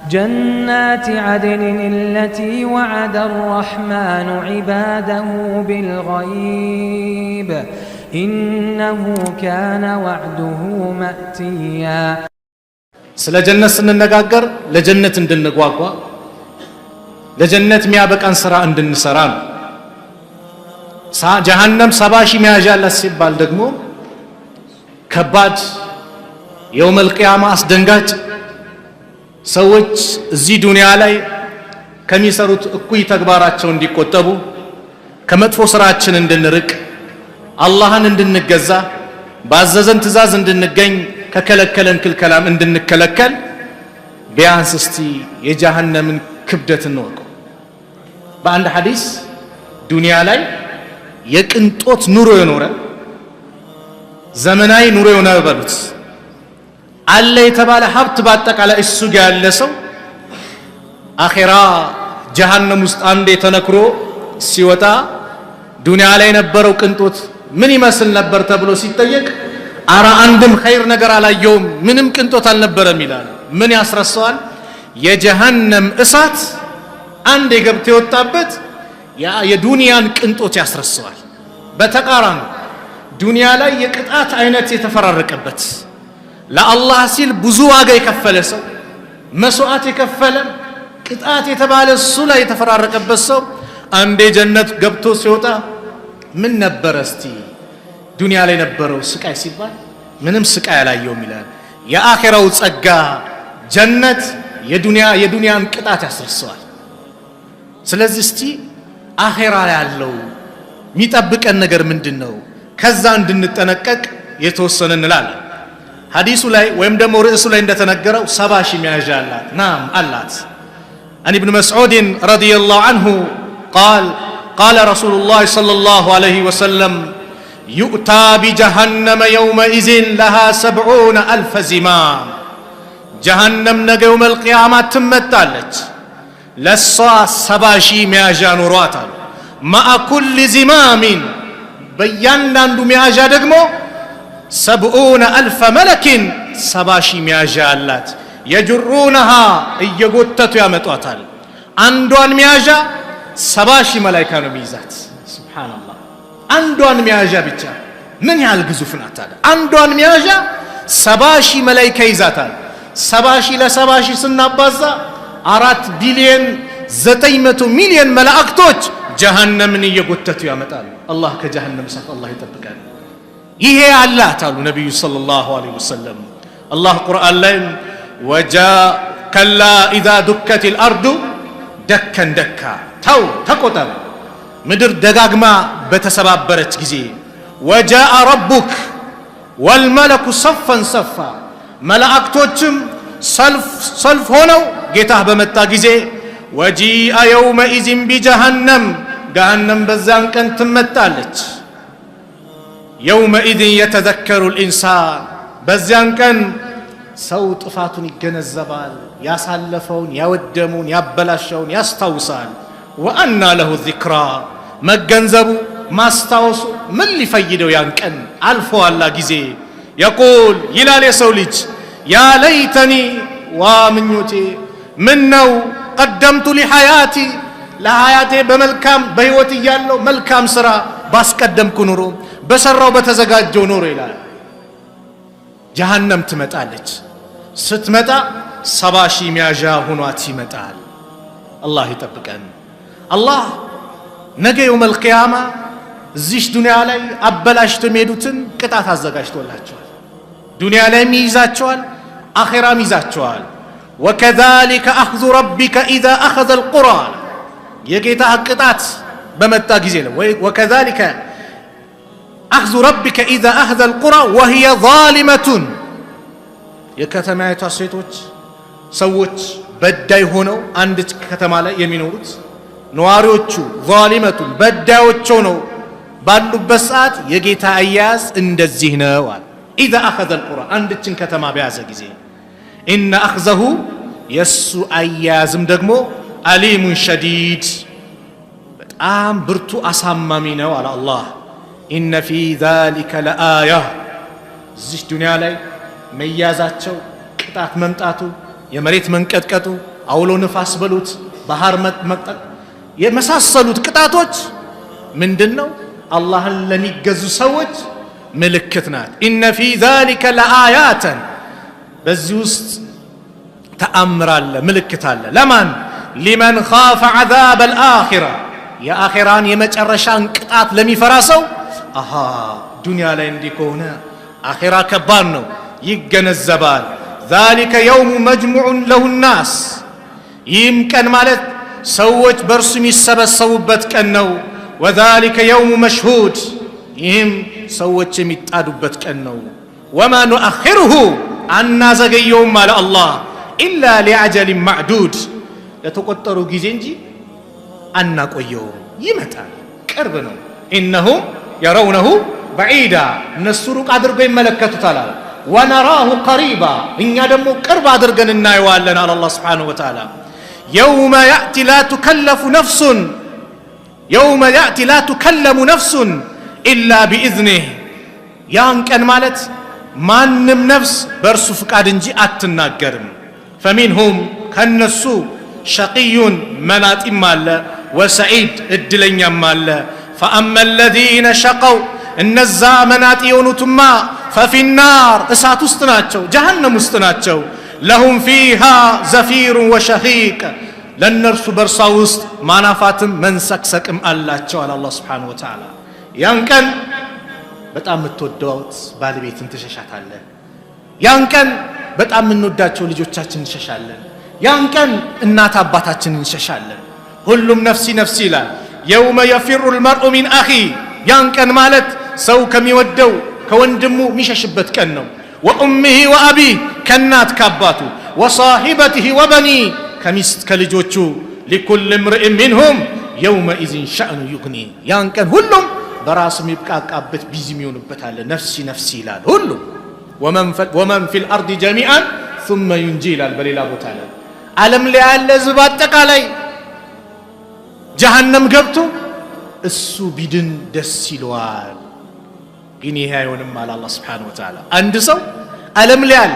جنات عدن التي وعد الرحمن عباده بالغيب إنه كان وعده مأتيا سلا جنة سننغاغر لجنة اندنغواغوا لجنة ميابقان سرا اندنسرا جهنم 70 ሺህ መያዣ አላት ሲባል ደግሞ ከባድ يوم القيامة አስደንጋጭ ሰዎች እዚህ ዱንያ ላይ ከሚሰሩት እኩይ ተግባራቸው እንዲቆጠቡ ከመጥፎ ስራችን እንድንርቅ አላህን እንድንገዛ ባዘዘን ትእዛዝ እንድንገኝ ከከለከለን ክልከላም እንድንከለከል ቢያንስ እስቲ የጀሃነምን ክብደት እንወቅ። በአንድ ሐዲስ ዱንያ ላይ የቅንጦት ኑሮ የኖረ ዘመናዊ ኑሮ የኖረ በሉት አለ የተባለ ሀብት ባጠቃላይ እሱ ጋር ያለ ሰው አኺራ ጀሃነም ውስጥ አንዴ ተነክሮ ሲወጣ ዱንያ ላይ የነበረው ቅንጦት ምን ይመስል ነበር ተብሎ ሲጠየቅ አራ አንድም ኸይር ነገር አላየውም ምንም ቅንጦት አልነበረም ይላል። ምን ያስረሳዋል? የጀሃነም እሳት አንዴ ገብቶ የወጣበት ያ የዱንያን ቅንጦት ያስረሳዋል። በተቃራኒ ዱንያ ላይ የቅጣት አይነት የተፈራረቀበት ለአላህ ሲል ብዙ ዋጋ የከፈለ ሰው መስዋዕት የከፈለ ቅጣት የተባለ እሱ ላይ የተፈራረቀበት ሰው አንዴ ጀነት ገብቶ ሲወጣ ምን ነበር እስቲ ዱንያ ላይ ነበረው ስቃይ ሲባል ምንም ስቃይ አላየውም ይላል። የአኺራው ጸጋ ጀነት የዱንያን ቅጣት ያስረሳዋል። ስለዚህ እስቲ አኺራ ላይ ያለው የሚጠብቀን ነገር ምንድነው? ከዛ እንድንጠነቀቅ የተወሰነ እንላለን። ሐዲሱ ላይ ወይም ደግሞ ርዕሱ ላይ እንደተነገረው 70 ሺህ መያዣ አላት። ናም አላት። عن ابن مسعود رضي الله عنه قال رسول الله صلى الله عليه وسلم يؤتى بجهنم يومئذ لها 70,000 زمام جهنم ነገ يوم القيامة ትመጣለች ለሷ 70 ሺህ መያዣ ኖሯታል። مع كل زمام በእያንዳንዱ መያዣ ደግሞ 70,000 ملك 70 ሺህ መያዣ አላት። يجرونها እየጎተቱ ያመጧታል። አንዷን መያዣ 70 ሺህ መላእክት ነው የሚይዛት። ሱብሃንአላህ አንዷን መያዣ ብቻ ምን ያህል ግዙፍ ናት ታዲያ! አንዷን መያዣ 70 ሺህ መላእክት ይዛታል። 70 ሺህ ለ70 ሺህ ስናባዛ 4 ቢሊዮን 900 ሚሊዮን መላእክቶች ጀሃነምን እየጎተቱ ያመጣሉ። አላህ ከጀሃነም እሳት አላህ ይጠብቃል። ይሄ አላት አሉ ነብዩ ሰለላሁ ዐለይሂ ወሰለም። አላህ ቁርአን ላይ ከላ ኢዛ ዱከቲል አርዱ ደከን ደካ ተቆጠር ምድር ደጋግማ በተሰባበረች ጊዜ ወጃአ ረቡክ ወልመለኩ ሰፈን ሰፋ መላእክቶችም ሰልፍ ሆነው ጌታህ በመጣ ጊዜ ወጂአ የውመኢዝን ቢጀሃነም ገሃነም በዛን ቀን ትመጣለች። የውመኢዝን የተዘከሩ ልኢንሳን በዚያን ቀን ሰው ጥፋቱን ይገነዘባል። ያሳለፈውን ያወደመውን ያበላሸውን ያስታውሳል። ወአና ለሁ ዚክራ መገንዘቡ ማስታወሱ ምን ሊፈይደው ያን ቀን አልፎአላ ጊዜ የቁል ይላል የሰው ልጅ ያ ለይተኒ ዋምኞቴ ምን ነው ቀደምቱ ሊሐያቲ ለሐያቴ በመልካም በህይወት እያለው መልካም ስራ ባስቀደምኩ ኑሮ በሰራው በተዘጋጀው ኑሮ ይላል። ጀሃነም ትመጣለች። ስትመጣ 70 ሺህ መያዣ ሆኗት ይመጣል። አላህ ይጠብቀን። አላህ ነገ የውመል ቂያማ እዚህ ዱንያ ላይ አበላሽቶ የሚሄዱትን ቅጣት አዘጋጅቶላቸዋል። ዱንያ ላይም ይይዛቸዋል፣ አኺራም ይይዛቸዋል። ወከዛሊከ አኽዙ ረቢከ ኢዛ አኸዘ አልቁራ የጌታህ ቅጣት በመጣ ጊዜ ነው። ወከዛሊከ አኽዙ ረቢከ ኢዛ አኸዘ አልቁራ ወሂየ ዛሊመቱን የከተማይቷ ሴቶች ሰዎች በዳይ ሆነው አንድ ከተማ ላይ የሚኖሩት ነዋሪዎቹ ዛሊመቱን በዳዮች ሆነው ባሉበት ሰዓት የጌታ አያያዝ እንደዚህ ነው አለ። ኢዛ አኸዘ አልቁራ አንድችን ከተማ በያዘ ጊዜ ኢነ አኽዘሁ የሱ አያያዝም ደግሞ አሊሙን ሸዲድ በጣም ብርቱ አሳማሚ ነው አለ አላህ። ኢነ ፊ ዛሊከ ለአያ እዚህ ዱንያ ላይ መያዛቸው ቅጣት መምጣቱ የመሬት መንቀጥቀጡ አውሎ ንፋስ በሉት ባህር መቅጠቅ የመሳሰሉት ቅጣቶች ምንድነው? አላህን ለሚገዙ ሰዎች ምልክት ናት። ኢነ ፊ ዛሊከ ለአያተን በዚህ ውስጥ ተአምር አለ፣ ምልክት አለ። ለማን? ሊመን ኻፈ ዐዛበ አልአኺራ የአኺራን የመጨረሻን ቅጣት ለሚፈራ ሰው አሃ ዱንያ ላይ እንዲህ ከሆነ አኺራ ከባድ ነው ይገነዘባል። ዛሊከ የውሙ መጅሙዑን ለሁ ናስ ይህም ቀን ማለት ሰዎች በእርሱ የሚሰበሰቡበት ቀን ነው። ወዛሊከ የውሙ መሽሁድ ይህም ሰዎች የሚጣዱበት ቀን ነው። ወማ ኑአኺሩሁ አናዘገየውም አለ አላህ ኢላ ሊአጀሊን ማዕዱድ ለተቆጠሩ ጊዜ እንጂ አናቆየውም። ይመጣል፣ ቅርብ ነው። ኢነሁም የረውነሁ በዒዳ እነሱ ሩቅ አድርገው ይመለከቱታል። ወነራሁ ቀሪባ እኛ ደግሞ ቅርብ አድርገን እናየዋለን አለ አላህ ሱብሓነሁ ወተዓላ። የውመ ያእቲ ላ ቱከለሙ ነፍሱን ኢላ ቢኢዝኒህ ያን ቀን ማለት ማንም ነፍስ በእርሱ ፍቃድ እንጂ አትናገርም። ፈሚንሁም ከነሱ ሸቂዩን መናጢም አለ፣ ወሰዒድ እድለኛም አለ። ፈአመ አለዚነ ሸቀው እነዛ መናጢ የሆኑትማ ፈፊናር እሳት ውስጥ ናቸው፣ ጀሃነም ውስጥ ናቸው። ለሁም ፊሃ ዘፊሩን ወሸሂቅ ለእነርሱ በእርሷ ውስጥ ማናፋትም መንሰቅሰቅም አላቸው አለ አላህ ሱብሓነሁ ወተዓላ። ያን ቀን በጣም የምትወደውት ባለቤትን ትሸሻታለን። ያን ቀን በጣም የምንወዳቸው ልጆቻችን እንሸሻለን። ያን ቀን እናት አባታችንን እንሸሻለን። ሁሉም ነፍሲ ነፍሲ ይላል። የውመ የፊሩ ልመርኡ ሚን አኺ ያን ቀን ማለት ሰው ከሚወደው ከወንድሙ የሚሸሽበት ቀን ነው። ወኡሚሂ ወአቢህ ከእናት ከአባቱ፣ ወሳሂበቲሂ ወበኒ ከሚስት ከልጆቹ። ሊኩል እምርኢን ሚንሁም የውመኢዝን ሸእኑ ዩግኒ ያን ቀን ሁሉም በራሱ የሚብቃቃበት ቢዚ የሚሆንበት አለ። ነፍሲ ነፍሲ ይላል ሁሉም። ወመን ፊል አርዲ ጀሚዓን ثم ዩንጂ ይላል በሌላ ቦታ ላይ ዓለም ላይ ያለ ሕዝብ አጠቃላይ ጀሃነም ገብቶ እሱ ቢድን ደስ ይለዋል። ግን ይሄ አይሆንም አለ አላህ ሱብሓነሁ ወተዓላ። አንድ ሰው ዓለም ላይ ያለ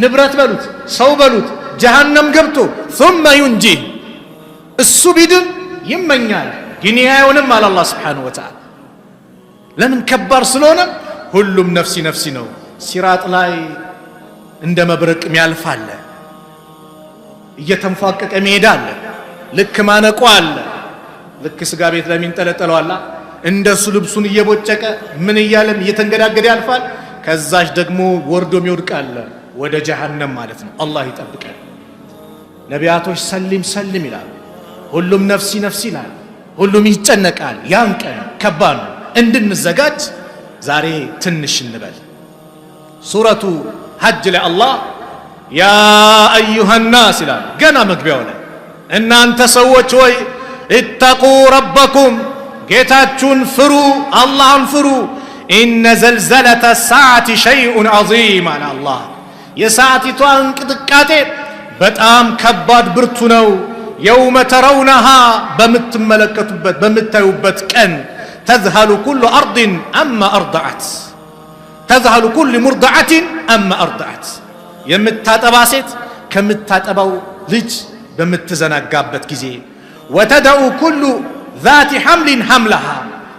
ንብረት በሉት ሰው በሉት ጀሃነም ገብቶ ثم ዩንጂ እሱ ቢድን ይመኛል። ግን ይሄ አይሆንም አለ አላህ ሱብሓነሁ ወተዓላ። ለምን? ከባድ ስለሆነ ሁሉም ነፍሲ ነፍሲ ነው። ሲራጥ ላይ እንደ መብረቅ የሚያልፋል፣ እየተንፏቀቀ መሄድ አለ። ልክ ማነቆ አለ። ልክ ስጋ ቤት ላይ የሚንጠለጠለው አለ። እንደሱ ልብሱን እየቦጨቀ ምን እያለም እየተንገዳገደ ያልፋል። ከዛች ደግሞ ወርዶ የሚወድቃል ወደ ጀሃነም ማለት ነው። አላህ ይጠብቀን። ነቢያቶች ሰሊም ሰሊም ይላሉ። ሁሉም ነፍሲ ነፍሲ ይላል። ሁሉም ይጨነቃል። ያን ቀን ከባድ ነው። እንድንዘጋጅ ዛሬ ትንሽ እንበል። ሱረቱ ሐጅ ላይ አላህ ያ አዩሃ ናስ ይላል ገና መግቢያው ላይ እናንተ ሰዎች ሆይ እተቁ ረበኩም ጌታችሁን ፍሩ፣ አላህን ፍሩ። ኢነ ዘልዘለተ ሰዓቲ ሸይኡን ዐዚም አለ አላህ። የሰዓቲቷ እንቅጥቃጤ በጣም ከባድ ብርቱ ነው። የውመ ተረውነሃ በምትመለከቱበት በምታዩበት ቀን ተዝሀሉ ኩሉ አርድን አማ አርደዐት ተዝሀሉ ኩሉ ሙርደዐትን አማ አርደዐት የምታጠባ ሴት ከምታጠባው ልጅ በምትዘናጋበት ጊዜ ወተደዑ ኩሉ ዛቲ ሐምሊን ሐምለሃ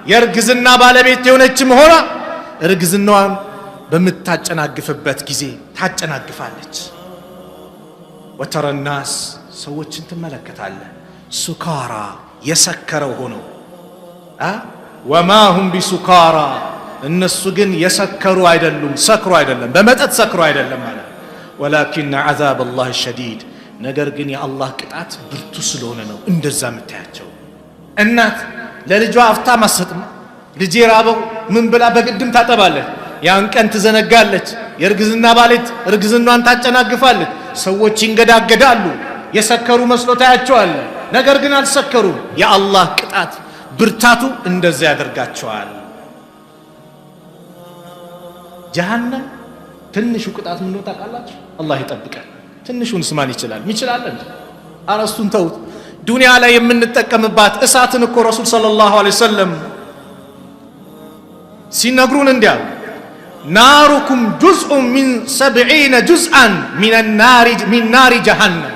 የእርግዝና ባለቤት የሆነችም ሆና እርግዝናዋን በምታጨናግፍበት ጊዜ ታጨናግፋለች። ወተረ ናስ ሰዎችን ትመለከታለህ ሱካራ የሰከረው ሆነው ወማ ሁም ቢሱካራ እነሱ ግን የሰከሩ አይደሉም፣ ሰክሩ አይደለም፣ በመጠጥ ሰክሩ አይደለም ማለት ወላኪን ዐዛብ አላህ ሸዲድ ነገር ግን የአላህ ቅጣት ብርቱ ስለሆነ ነው እንደዛ የምታያቸው። እናት ለልጇ አፍታ ማሰጥም ልጄ ራበው ምን ብላ በግድም ታጠባለች። ያን ቀን ትዘነጋለች። የእርግዝና ባሌት እርግዝናዋን ታጨናግፋለች። ሰዎች ይንገዳገዳሉ። የሰከሩ መስሎ ታያቸዋል፣ ነገር ግን አልሰከሩም። የአላህ ቅጣት ብርታቱ እንደዛ ያደርጋቸዋል። ጀሃነም ትንሹ ቅጣት ምን ነው ታውቃላችሁ? አላህ ይጠብቀን። ትንሹን ስማን ይችላል ይችላል። አረስቱን ተውት። ዱንያ ላይ የምንጠቀምባት እሳትን እኮ ረሱል ሰለላሁ ዐለይሂ ወሰለም ሲነግሩን እንዲያሉ ናሩኩም ጁዝኡን ሚን 70 ጁዝአን ሚን ናሪ ጀሃነም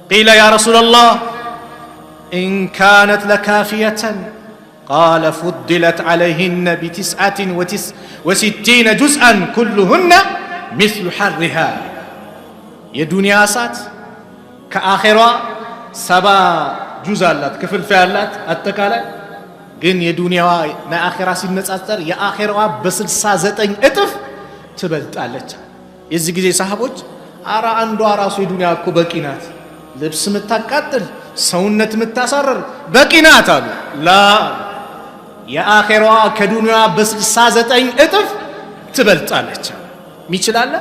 قيل يا رسول الله إن كانت لكافية قال فضلت عليهن ب69 جزءا كلهن مثل حرها የዱንያ እሳት ከአኺራ 70 ጁዝ አላት ክፍልፋይ አላት አጠቃላይ ግን የዱንያዋ ለአኺራ ሲነጻጸር የአኺራዋ በ69 እጥፍ ትበልጣለች። የዚህ ጊዜ ሰሃቦች አራ አንዷ ራሱ የዱንያ እኮ በቂ ናት፣ ልብስ ምታቃጥል ሰውነት ምታሳረር በቂ ናት አሉ። ላ የአኺራዋ ከዱንያዋ በ69 እጥፍ ትበልጣለች። ሚችላል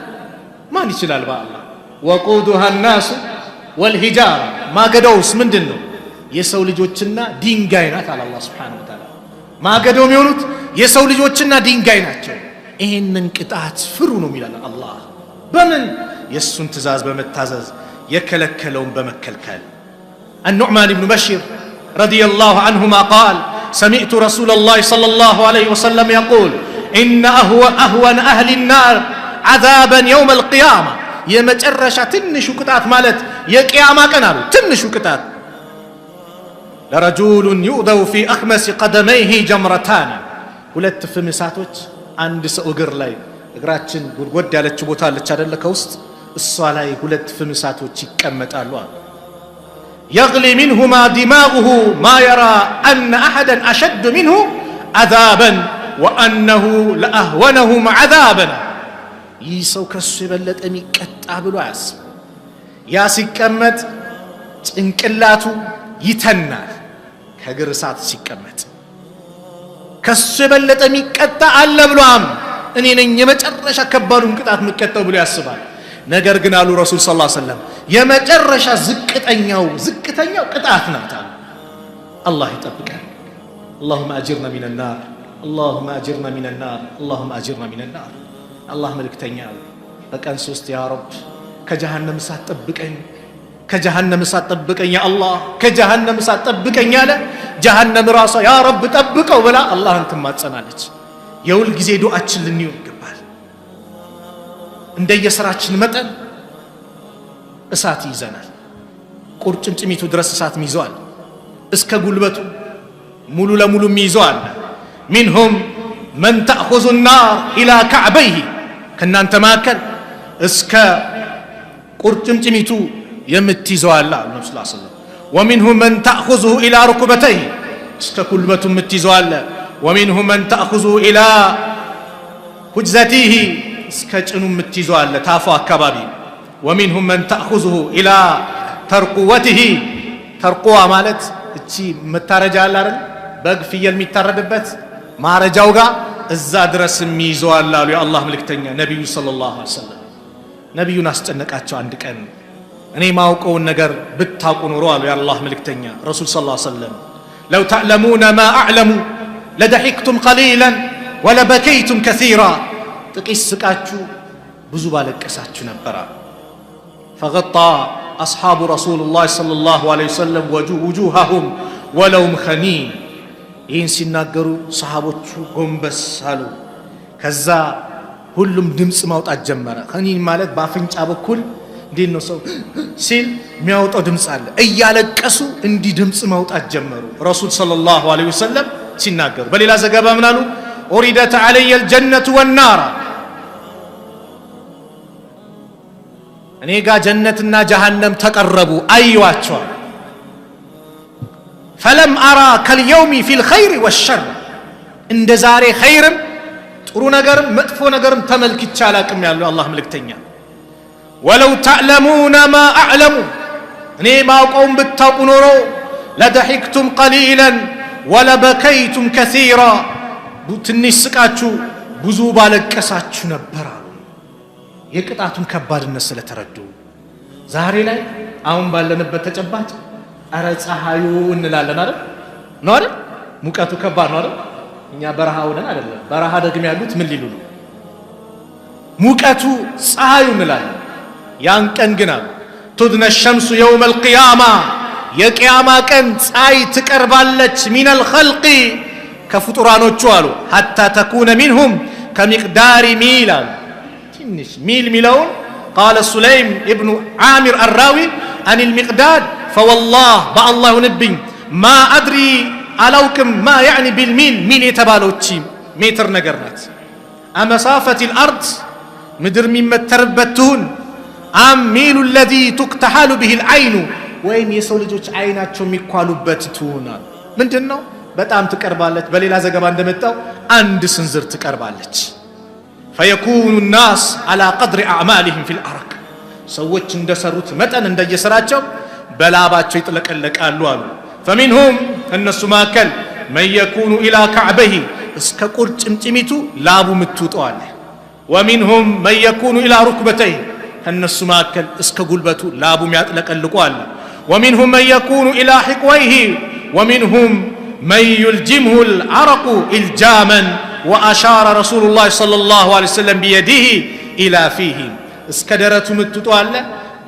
ማን ይችላል? በአላህ ወቁዱሃ الناس والحجاره ማገዶውስ ምንድነው? የሰው ልጆችና ድንጋይ ናት አለ አላህ Subhanahu Wa Ta'ala። ማገዶ የሚሆኑት የሰው ልጆችና ድንጋይ ናቸው። ይሄንን ቅጣት ፍሩ ነው የሚላል አላህ። በምን? የሱን ትእዛዝ በመታዘዝ የከለከለውን በመከልከል። النعمان بن بشير رضي الله عنهما قال سمعت رسول الله صلى الله عليه وسلم يقول إن أهون أهل النار عذابا يوم القيامة የመጨረሻ ትንሹ ቅጣት ማለት የቂያማ ቀን አሉ። ትንሹ ቅጣት لرجل يؤذى في أخمس قدميه جمرتان ሁለት ፍምሳቶች አንድ ሰው እግር ላይ እግራችን ጉድጓድ ያለች ቦታ አለች አይደለ? ከውስጥ እሷ ላይ ሁለት ፍምሳቶች ይቀመጣሉ። يغلي منهما دماغه ما يرى أن أحدا أشد منه عذابا وأنه لأهونهم عذابا ይህ ሰው ከሱ የበለጠ የሚቀጣ ብሎ አያስብ። ያ ሲቀመጥ ጭንቅላቱ ይተናል ከእግር እሳት ሲቀመጥ። ከሱ የበለጠ የሚቀጣ አለ ብሎም እኔ ነኝ የመጨረሻ ከባዱን ቅጣት የምቀጣው ብሎ ያስባል። ነገር ግን አሉ ረሱል ሰለላሁ ዐለይሂ ወሰለም የመጨረሻ ዝቅተኛው ቅጣት ናት አሉ። አላህ ይጠብቀን። اللهم أجرنا من النار اللهم أجرنا من النار اللهم أجرنا من النار። አላህ መልእክተኛ በቀን 3 ያ ረብ ከጀሃነም እሳት ጠብቀኝ ከጀሃነም እሳት ጠብቀኝ ያ አላህ ከጀሃነም እሳት ጠብቀኝ አለ። ጀሃነም ራሷ ያ ረብ ጠብቀው ብላ አላህን ትማጸናለች። የሁል ጊዜ ዱዓችን ልንይው ይገባል። እንደየስራችን መጠን እሳት ይዘናል። ቁርጭምጭሚቱ ድረስ እሳት ይዘዋል። እስከ ጉልበቱ ሙሉ ለሙሉ ይዘዋል። منهم من تأخذ النار إلى كعبيه ከናንተ ማከል እስከ ቁርጭምጭሚቱ የምትይዘው አለ ነብዩ ሰለላሁ ዐለይሂ ወሰለም። ومنهم من تأخذه إلى ركبتيه እስከ ኩልበቱ የምትይዘው አለ። ومنهم من تأخذه إلى حجزته እስከ ጭኑ የምትይዘው አለ ታፋ አካባቢ። ومنهم من تأخذه إلى ترقوته ተርቁዋ ማለት እቺ መታረጃ አለ አይደል? በግ ፍየል የሚታረድበት ማረጃው ጋር እዛ ድረስ የሚይዘው አለ አሉ የአላህ መልእክተኛ ነብዩ ሰለላሁ ዐለይሂ ወሰለም። ነብዩን አስጨነቃቸው አንድ ቀን እኔ ማውቀውን ነገር ብታውቁ ኖሮ አሉ የአላህ መልእክተኛ ረሱል ሰለላሁ ዐለይሂ ወሰለም لو تعلمون ما أعلم لضحكتم قليلا ولبكيتم كثيرا ጥቂት ስቃችሁ ብዙ ባለቀሳችሁ ነበር። فغطى أصحاب رسول الله صلى الله عليه وسلم وجوههم ولهم خنين ይህን ሲናገሩ ሰሃቦቹ ጎንበስ አሉ። ከዛ ሁሉም ድምጽ ማውጣት ጀመረ። ኸኒን ማለት በአፍንጫ በኩል እንዴት ነው ሰው ሲል የሚያወጣው ድምጽ አለ። እያለቀሱ እንዲህ ድምጽ ማውጣት ጀመሩ ረሱል ሰለላሁ ዐለይሂ ወሰለም ሲናገሩ። በሌላ ዘገባ ምን አሉ? ኡሪደት ዐለየ አልጀነቱ ወናር እኔ ጋር ጀነትና ጀሃነም ተቀረቡ አዩዋቸው። فلم أرى كاليوم في الخير والشر እንደ ዛሬ ኸይርም ጥሩ ነገርም መጥፎ ነገርም ተመልክቼ አላቅም ያለው አላህ መልእክተኛ። ولو تعلمون ما أعلم እኔ ማውቀውን ብታውቁ ኖሮ لضحكتم قليلا ولبكيتم كثيرا ትንሽ ስቃችሁ ብዙ ባለቀሳችሁ ነበር። የቅጣቱን ከባድነት ስለተረዱ ዛሬ ላይ አሁን ባለንበት ተጨባጭ አረ ፀሐዩ እንላለን አይደል? ነው አይደል? ሙቀቱ ከባድ ነው አይደል? እኛ በረሃው ነን አይደለም። በረሃ ደግሞ ያሉት ምን ሊሉ ነው? ሙቀቱ ፀሐዩ እንላለን። ያን ቀን ግን አሉ تدنى الشمس يوم القيامة የቂያማ ቀን ፀሐይ ትቀርባለች من الخلق ከፍጡራኖቹ አሉ حتى تكون منهم كمقدار ميل ትንሽ ሚል ሚለውን قال سليم ابن عامر الراوي عن المقداد فوالله بالله نبي ما أدري ألوكم ما يعني بالميل ميل يتبالوتشي متر نجرنات أمسافة الأرض مدر مما تربتون أم ميل الذي تقتحل به العين وين يسولجوش عيناتهم يقالوا بتتونا من جنة በጣም ትቀርባለች በሌላ ዘገባ እንደመጣው አንድ ስንዝር ትቀርባለች فيكون الناس على قدر اعمالهم في الارق ሰዎች እንደሰሩት መጠን እንደየስራቸው በላባቸው ይጥለቀለቃሉ አሉ فمنهم الناس ማከል من يكون الى كعبه እስከ ቁርጭምጭሚቱ ላቡ ምትውጣዋል ومنهم من يكون الى ركبتيه الناس ማከል እስከ ጉልበቱ ላቡ ያጥለቀልቋል ومنهم من يكون الى حقويه ومنهم من يلجمه العرق الجاما واشار رسول الله صلى الله عليه وسلم بيده الى فيه اسكدرته متطواله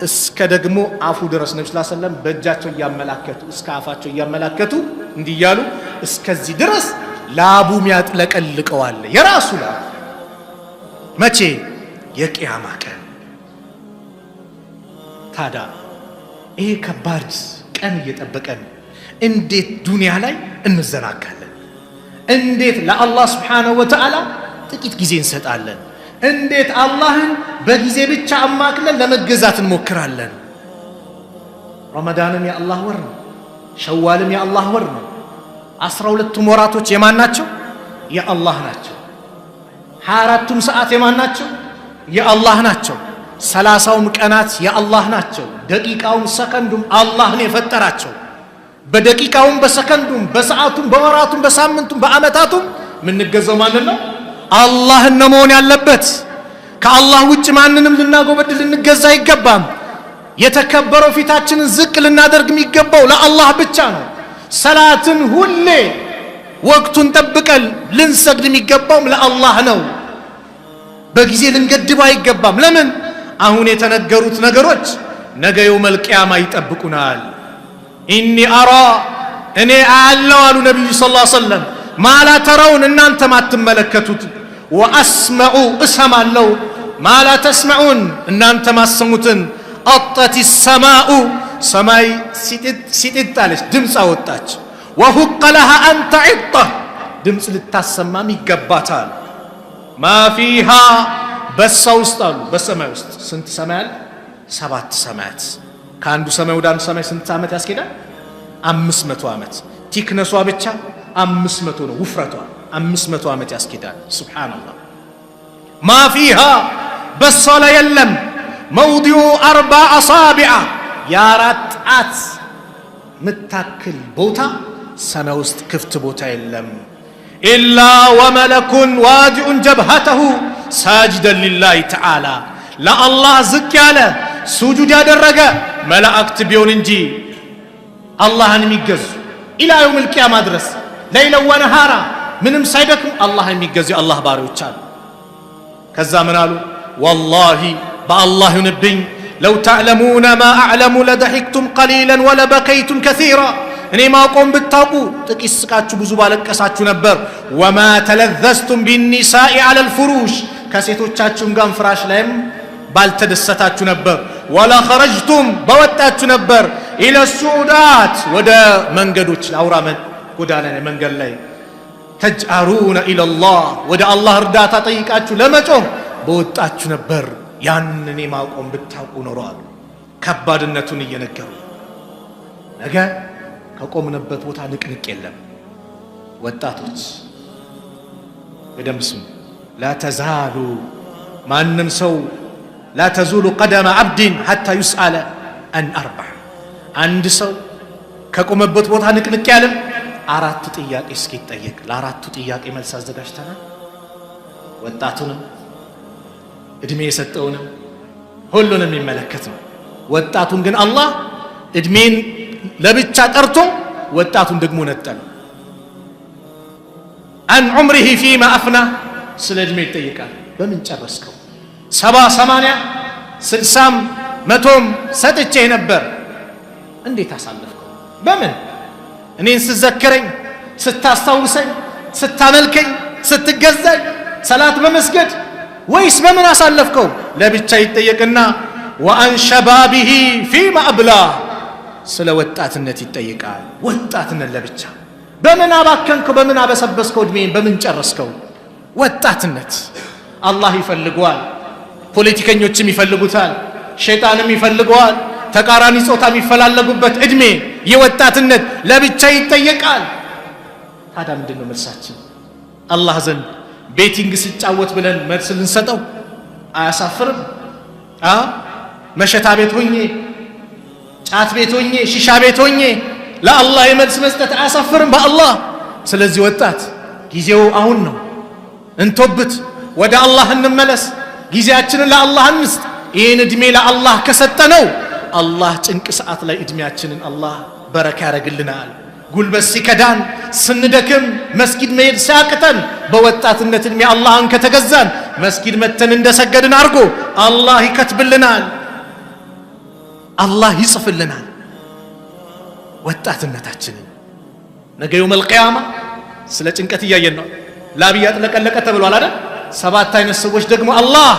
እስከ ደግሞ አፉ ድረስ ነብዩ ሰለላሁ ዐለይሂ ወሰለም በእጃቸው ያመላከቱ እስከ አፋቸው ያመላከቱ እንዲያሉ እስከዚህ ድረስ ላቡ ያጥለቀልቀዋል የራሱ ላብ መቼ የቂያማ ቀን ታዳ ይሄ ከባድ ቀን እየጠበቀን እንዴት ዱንያ ላይ እንዘናጋለን እንዴት ለአላህ Subhanahu Wa Ta'ala ጥቂት ጊዜ እንሰጣለን እንዴት አላህን በጊዜ ብቻ አማክለን ለመገዛት እንሞክራለን ረመዳንም የአላህ ወር ነው ሸዋልም የአላህ ወር ነው 12ቱም ወራቶች የማን ናቸው የአላህ ናቸው 24ቱም ሰዓት የማን ናቸው የአላህ ናቸው 30ውም ቀናት የአላህ ናቸው ደቂቃውም ሰከንዱም አላህ ነው የፈጠራቸው በደቂቃውም በሰከንዱም በሰዓቱም በወራቱም በሳምንቱም በአመታቱም ምን ንገዘው ማለት ነው አላህ ነው መሆን ያለበት ከአላህ ውጭ ማንንም ልናጎበድል ልንገዛ አይገባም የተከበረው ፊታችንን ዝቅ ልናደርግ የሚገባው ለአላህ ብቻ ነው ሰላትን ሁሌ ወቅቱን ጠብቀን ልንሰግድ የሚገባው ለአላህ ነው በጊዜ ልንገድብ አይገባም ለምን አሁን የተነገሩት ነገሮች ነገ የውመል ቂያማ ይጠብቁናል ኢኒ አራ እኔ አያለው አሉ ነብዩ ሰለላሁ ዐለይሂ ወሰለም ማላ ተራውን እናንተ ማትመለከቱት ወአስመዑ እሰማለው ማላ ተስመዑን እናንተ ማሰሙትን አጣቲ السماء ሰማይ ሲጥጣለች ድምጽ አወጣች وحق لها ان تعط ድምጽ ልታሰማም ይገባታል ما فيها በሰውስጣሉ በሰማይ ውስጥ ስንት ሰማይ አለ 7 ሰማያት ከአንዱ ሰማይ ወደ አንዱ ሰማይ ስንት ዓመት ያስኬዳል 500 ዓመት ቲክነሷ ብቻ 500 ነው ውፍረቷ 500 ዓመት ያስኬዳል ሱብሃንአላህ ما فيها በሰላ የለም موضع 4 اصابع يا رات متاكل ቦታ ሰማይ ውስጥ ክፍት ቦታ የለም إلا وملك واضع جبهته ساجدا لله تعالى لا الله ዝቅ ያለ ሱጁድ ያደረገ መላእክት ቢሆን እንጂ አላህን የሚገዙ ኢላ የውመል ቂያማ ድረስ ለይለ ወነሃራ ምንም ሳይደክም አላህን የሚገዙ አላህ ባሪዎች አሉ ከዛ ምን አሉ والله بالله ينبኝ لو تعلمون ما اعلم لضحكتم قليلا ولبكيتم كثيرا እኔ ማቆም ብታውቁ ጥቂት ስቃችሁ ብዙ ባለቀሳችሁ ነበር وما تلذذتم بالنساء على الفروش ከሴቶቻችሁም ጋር ፍራሽ ላይም ባልተደሰታችሁ ነበር ولا خرجتم በወጣችሁ ነበር الى السعودات ወደ መንገዶች አውራመን ጎዳና መንገድ ላይ تجأرون الى الله ወደ አላህ እርዳታ ጠይቃችሁ ለመጮህ በወጣችሁ ነበር ያንን ማቆም ብታውቁ ኖሯል ከባድነቱን እየነገሩ ነገ ከቆምንበት ቦታ ንቅንቅ የለም ወጣቶች በደምስም لا تزالوا ማንም ሰው لا تزول قدم عبد حتى يسأل عن 4 አንድ ሰው ከቆመበት ቦታ ንቅንቅ ያለም 4 ጥያቄ እስኪጠየቅ ለአራቱ ጥያቄ መልስ አዘጋጅተናል ወጣቱንም እድሜ የሰጠውንም ሁሉንም የሚመለከት ነው ወጣቱን ግን አላህ እድሜን ለብቻ ጠርቶ ወጣቱን ደግሞ ነጠለ عن عمره فيما أفنى ስለ እድሜ ይጠይቃል በምን ጨረስከው 70 80 60 100 ሰጥቼ ነበር እንዴት አሳለፍከው በምን እኔን ስትዘክረኝ ስታስታውሰኝ ስታመልከኝ ስትገዛኝ ሰላት በመስገድ ወይስ በምን አሳለፍከው ለብቻ ይጠየቅና ወአን ሸባቢሂ ፊማ አብላ ስለ ወጣትነት ይጠየቃል። ወጣትነት ለብቻ በምን አባከንከው? በምን አበሰበስከው? እድሜን በምን ጨረስከው? ወጣትነት አላህ ይፈልገዋል፣ ፖለቲከኞችም ይፈልጉታል፣ ሸይጣንም ይፈልገዋል። ተቃራኒ ጾታ የሚፈላለጉበት እድሜ የወጣትነት ለብቻ ይጠየቃል። ታዲያ ምንድነው መልሳችን? አላህ ዘንድ ቤቲንግ ሲጫወት ብለን መልስ ልንሰጠው አያሳፍርም? መሸታ ቤት ሆኜ፣ ጫት ቤት ሆኜ፣ ሺሻ ቤት ሆኜ ለአላህ የመልስ መስጠት አያሳፍርም በአላህ? ስለዚህ ወጣት ጊዜው አሁን ነው። እንቶብት፣ ወደ አላህ እንመለስ፣ ጊዜያችንን ለአላህ እንስጥ። ይህን እድሜ ለአላህ ከሰጠነው አላህ ጭንቅ ሰዓት ላይ እድሜያችንን አላህ በረካ ያደርግልናል። ጉልበት ሲከዳን፣ ስንደክም፣ መስጊድ መሄድ ሲያቅተን በወጣትነት እድሜ አላህን ከተገዛን መስጊድ መተን እንደሰገድን አድርጎ አላህ ይከትብልናል፣ አላህ ይጽፍልናል ወጣትነታችንን። ነገ የውመል ቂያማ ስለ ጭንቀት እያየን ነው። ላብ ያጥለቀለቀ ተብሏል አይደል? 7 አይነት ሰዎች ደግሞ አላህ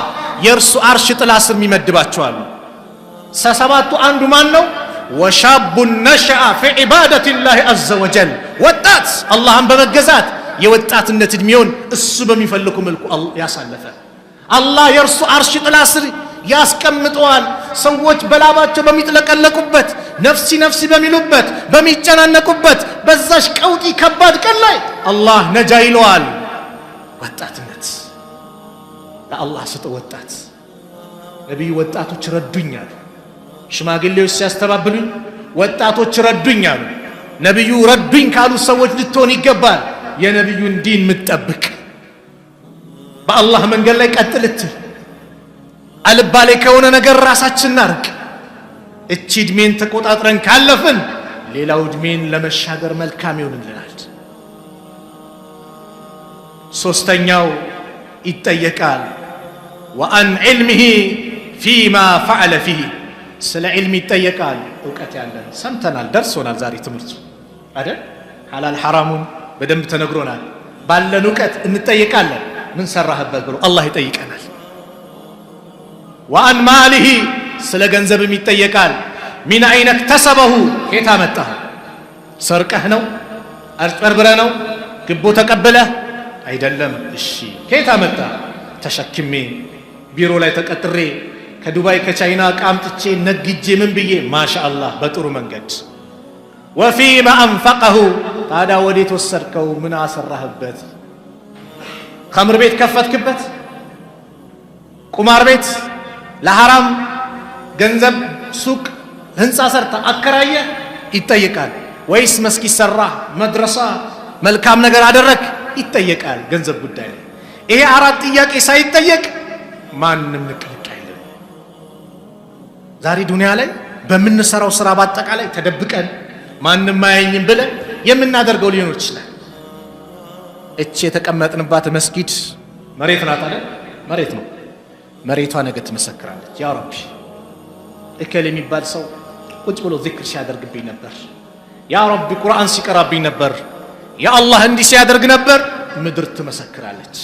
የእርሱ አርሽ ጥላ ስር የሚመድባቸዋል። ከሰባቱ አንዱ ማን ነው? ወሻቡ ነሸአ ፊ ዒባደቲላሂ ዐዘ ወጀል፣ ወጣት አላህን በመገዛት የወጣትነት እድሜውን እሱ በሚፈልጉ መልኩ ያሳለፈ አላህ የእርሱ አርሽ ጥላ ስር ያስቀምጠዋል። ሰዎች በላባቸው በሚጥለቀለቁበት፣ ነፍሲ ነፍሲ በሚሉበት፣ በሚጨናነቁበት በዛሽ ቀውጢ ከባድ ቀን ላይ አላህ ነጃ ይለዋል። ወጣትነት ለአላህ ስጥ። ወጣት ነቢዩ ወጣቶች ረዱኛል። ሽማግሌዎች ሲያስተባብሉኝ ወጣቶች ረዱኛል። ነቢዩ ረዱኝ ካሉት ሰዎች ልትሆን ይገባል። የነቢዩን ዲን ምትጠብቅ፣ በአላህ መንገድ ላይ ቀጥልትል፣ አልባሌ ከሆነ ነገር ራሳችን እናርቅ። እቺ እድሜን ተቆጣጥረን ካለፍን ሌላው እድሜን ለመሻገር መልካም ይሆንልናል። ሶስተኛው ይጠየቃል ወአን ዒልሚሂ ፊማ ፈዐለ ፊሂ፣ ስለ ዒልም ይጠየቃል። እውቀት ያለን ሰምተናል፣ ደርሶናል። ዛሬ ትምህርቱ አይደል? ሐላል ሐራሙን በደንብ ተነግሮናል። ባለን እውቀት እንጠየቃለን። ምን ሰራህበት ብሎ አላህ ይጠይቀናል። ወአን ማሊሂ፣ ስለ ገንዘብም ይጠየቃል። ሚን አይነ እክተሰበሁ፣ ከየት አመጣህ? ሰርቀህ ነው? አጭበርብረህ ነው? ግቦ ተቀብለህ አይደለም። እሺ ከየት አመጣህ? ተሸክሜ፣ ቢሮ ላይ ተቀጥሬ፣ ከዱባይ ከቻይና ዕቃ አምጥቼ ነግጄ ምን ብዬ፣ ማሻአላህ በጥሩ መንገድ። ወፊማ አንፈቀሁ፣ ታዲያ ወዴት ወሰድከው? ምን አሰራህበት? ኸምር ቤት ከፈትክበት? ቁማር ቤት፣ ለሐራም ገንዘብ ሱቅ ህንፃ ሰርታ አከራየ? ይጠየቃል። ወይስ መስጊድ ሰራህ፣ መድረሳ፣ መልካም ነገር አደረክ? ይጠየቃል። ገንዘብ ጉዳይ ላይ ይሄ 4 ጥያቄ ሳይጠየቅ ማንም ንቅንቅ አይልም። ዛሬ ዱንያ ላይ በምንሰራው ስራ በአጠቃላይ ተደብቀን ማንም አያየኝም ብለን የምናደርገው ሊሆን ይችላል። እቺ የተቀመጥንባት መስጊድ መሬት ናት አይደል? መሬት ነው። መሬቷ ነገ ትመሰክራለች። ያ ረቢ እከሌ የሚባል ሰው ቁጭ ብሎ ዚክር ሲያደርግብኝ ነበር፣ ያ ረቢ ቁርአን ሲቀራብኝ ነበር፣ ያ አላህ እንዲህ ሲያደርግ ነበር። ምድር ትመሰክራለች።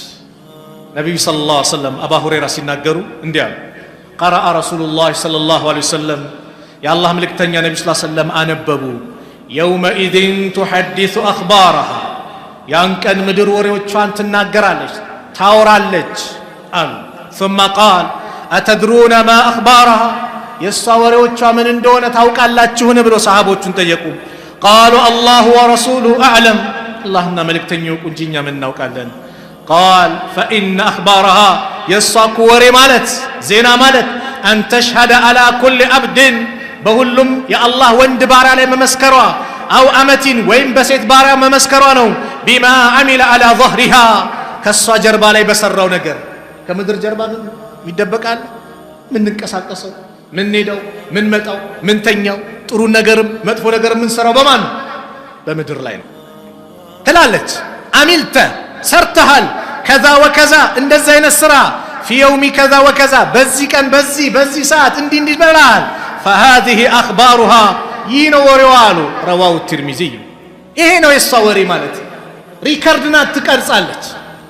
ነቢዩ ሰለላሁ ዐለይሂ ወሰለም አባ ሁረይራ ሲናገሩ እንዲህ አሉ። ቀረአ ረሱሉላህ ሰለላሁ ዐለይሂ ወሰለም፣ የአላህ መልእክተኛ ነቢዩ ሰለላሁ ዐለይሂ ወሰለም አነበቡ። የውመኢዝን ቱሐዲሱ አኽባረሃ፣ ያን ቀን ምድር ወሬዎቿን ትናገራለች፣ ታወራለች አሉ። ثم قال أتدرون ما أخبارها، የሷ ወሬዎቿ ምን እንደሆነ ታውቃላችሁን ብሎ ሰሃቦቹን ጠየቁ። قالوا الله ورسوله أعلم፣ አላህና መልእክተኛው እንጂ እኛ ምን እናውቃለን። قال فإن أخبارها፣ የሷ ወሬ ማለት ዜና ማለት أن تشهد على كل عبد፣ በሁሉም የአላህ ወንድ ባሪያ ላይ መመስከሯ፣ أو أمة ወይም በሴት ባሪያ መመስከሯ ነው። بما عمل على ظهرها፣ ከሷ ጀርባ ላይ በሰራው ነገር። ከምድር ጀርባ ምን ይደበቃል? ምን እንቀሳቀሰው፣ ምን ሄደው፣ ምን መጣው፣ ምን ተኛው፣ ጥሩ ነገርም መጥፎ ነገርም ምን ሰራው በማን ነው? በምድር ላይ ነው ትላለች። አሚልተ ሰርተሃል፣ ከዛ ወከዛ እንደዛ አይነት ስራ፣ ፊ የውሚ ከዛ ወከዛ፣ በዚህ ቀን በዚህ ሰዓት እንዲህ እንዲህ ብለሃል። فهذه اخبارها፣ ይህ ነው ወሬዋ አሉ። ረዋው ትርሚዚ። ይሄ ነው የሷ ወሬ ማለት። ሪከርድ ናት፣ ትቀርጻለች።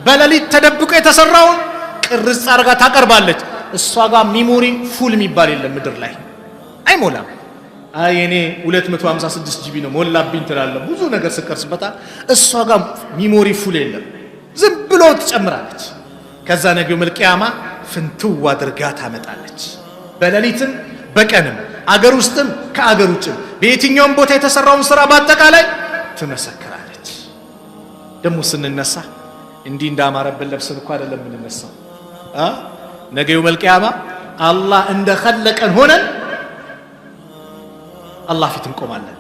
በሌሊት ተደብቆ የተሰራውን ቅርጽ አርጋ ታቀርባለች። እሷ ጋር ሚሞሪ ፉል የሚባል የለም ምድር ላይ አይሞላም። አይ እኔ 256 ጂቢ ነው ሞላብኝ ትላለህ፣ ብዙ ነገር ስቀርስበታ። እሷ ጋር ሚሞሪ ፉል የለም፣ ዝም ብሎ ትጨምራለች። ከዛ ነገው መልቂያማ ፍንትው አድርጋ ታመጣለች። በሌሊትም በቀንም አገር ውስጥም ከአገር ውጭም በየትኛውም ቦታ የተሰራውን ስራ በአጠቃላይ ትመሰክራለች። ደግሞ ስንነሳ እንዲህ እንዳማረብን ለብሰን እኮ አይደለም የምንነሳው። ነገው መልቂያማ አላህ እንደኸለቀን ሆነን አላህ ፊት እንቆማለን።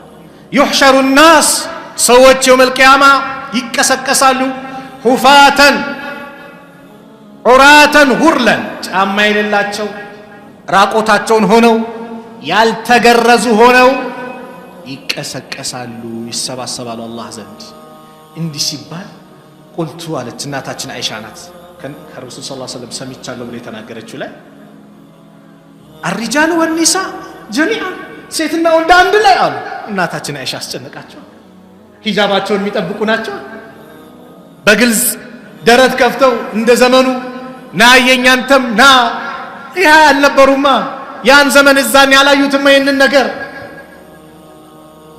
يحشر الناس ሰዎች የውመል ቂያማ ይቀሰቀሳሉ። ሁፋተን ዑራተን ሁርለን ጫማ የሌላቸው ራቆታቸውን ሆነው ያልተገረዙ ሆነው ይቀሰቀሳሉ፣ ይሰባሰባሉ አላህ ዘንድ። እንዲህ ሲባል ቁልቱ አለች እናታችን አይሻ ናት ከረሱል ሰለላሁ ዐለይሂ ወሰለም ሰምቻለሁ ብለ የተናገረችው ላይ الرجال والنساء جميعا ሴትና ወንድ አንድ ላይ አሉ። እናታችን አይሻ አስጨነቃቸው። ሂጃባቸውን የሚጠብቁ ናቸው። በግልጽ ደረት ከፍተው እንደ ዘመኑ ና የኛንተም ና ይሄ አልነበሩማ። ያን ዘመን እዛን ያላዩትማ ይሄንን ነገር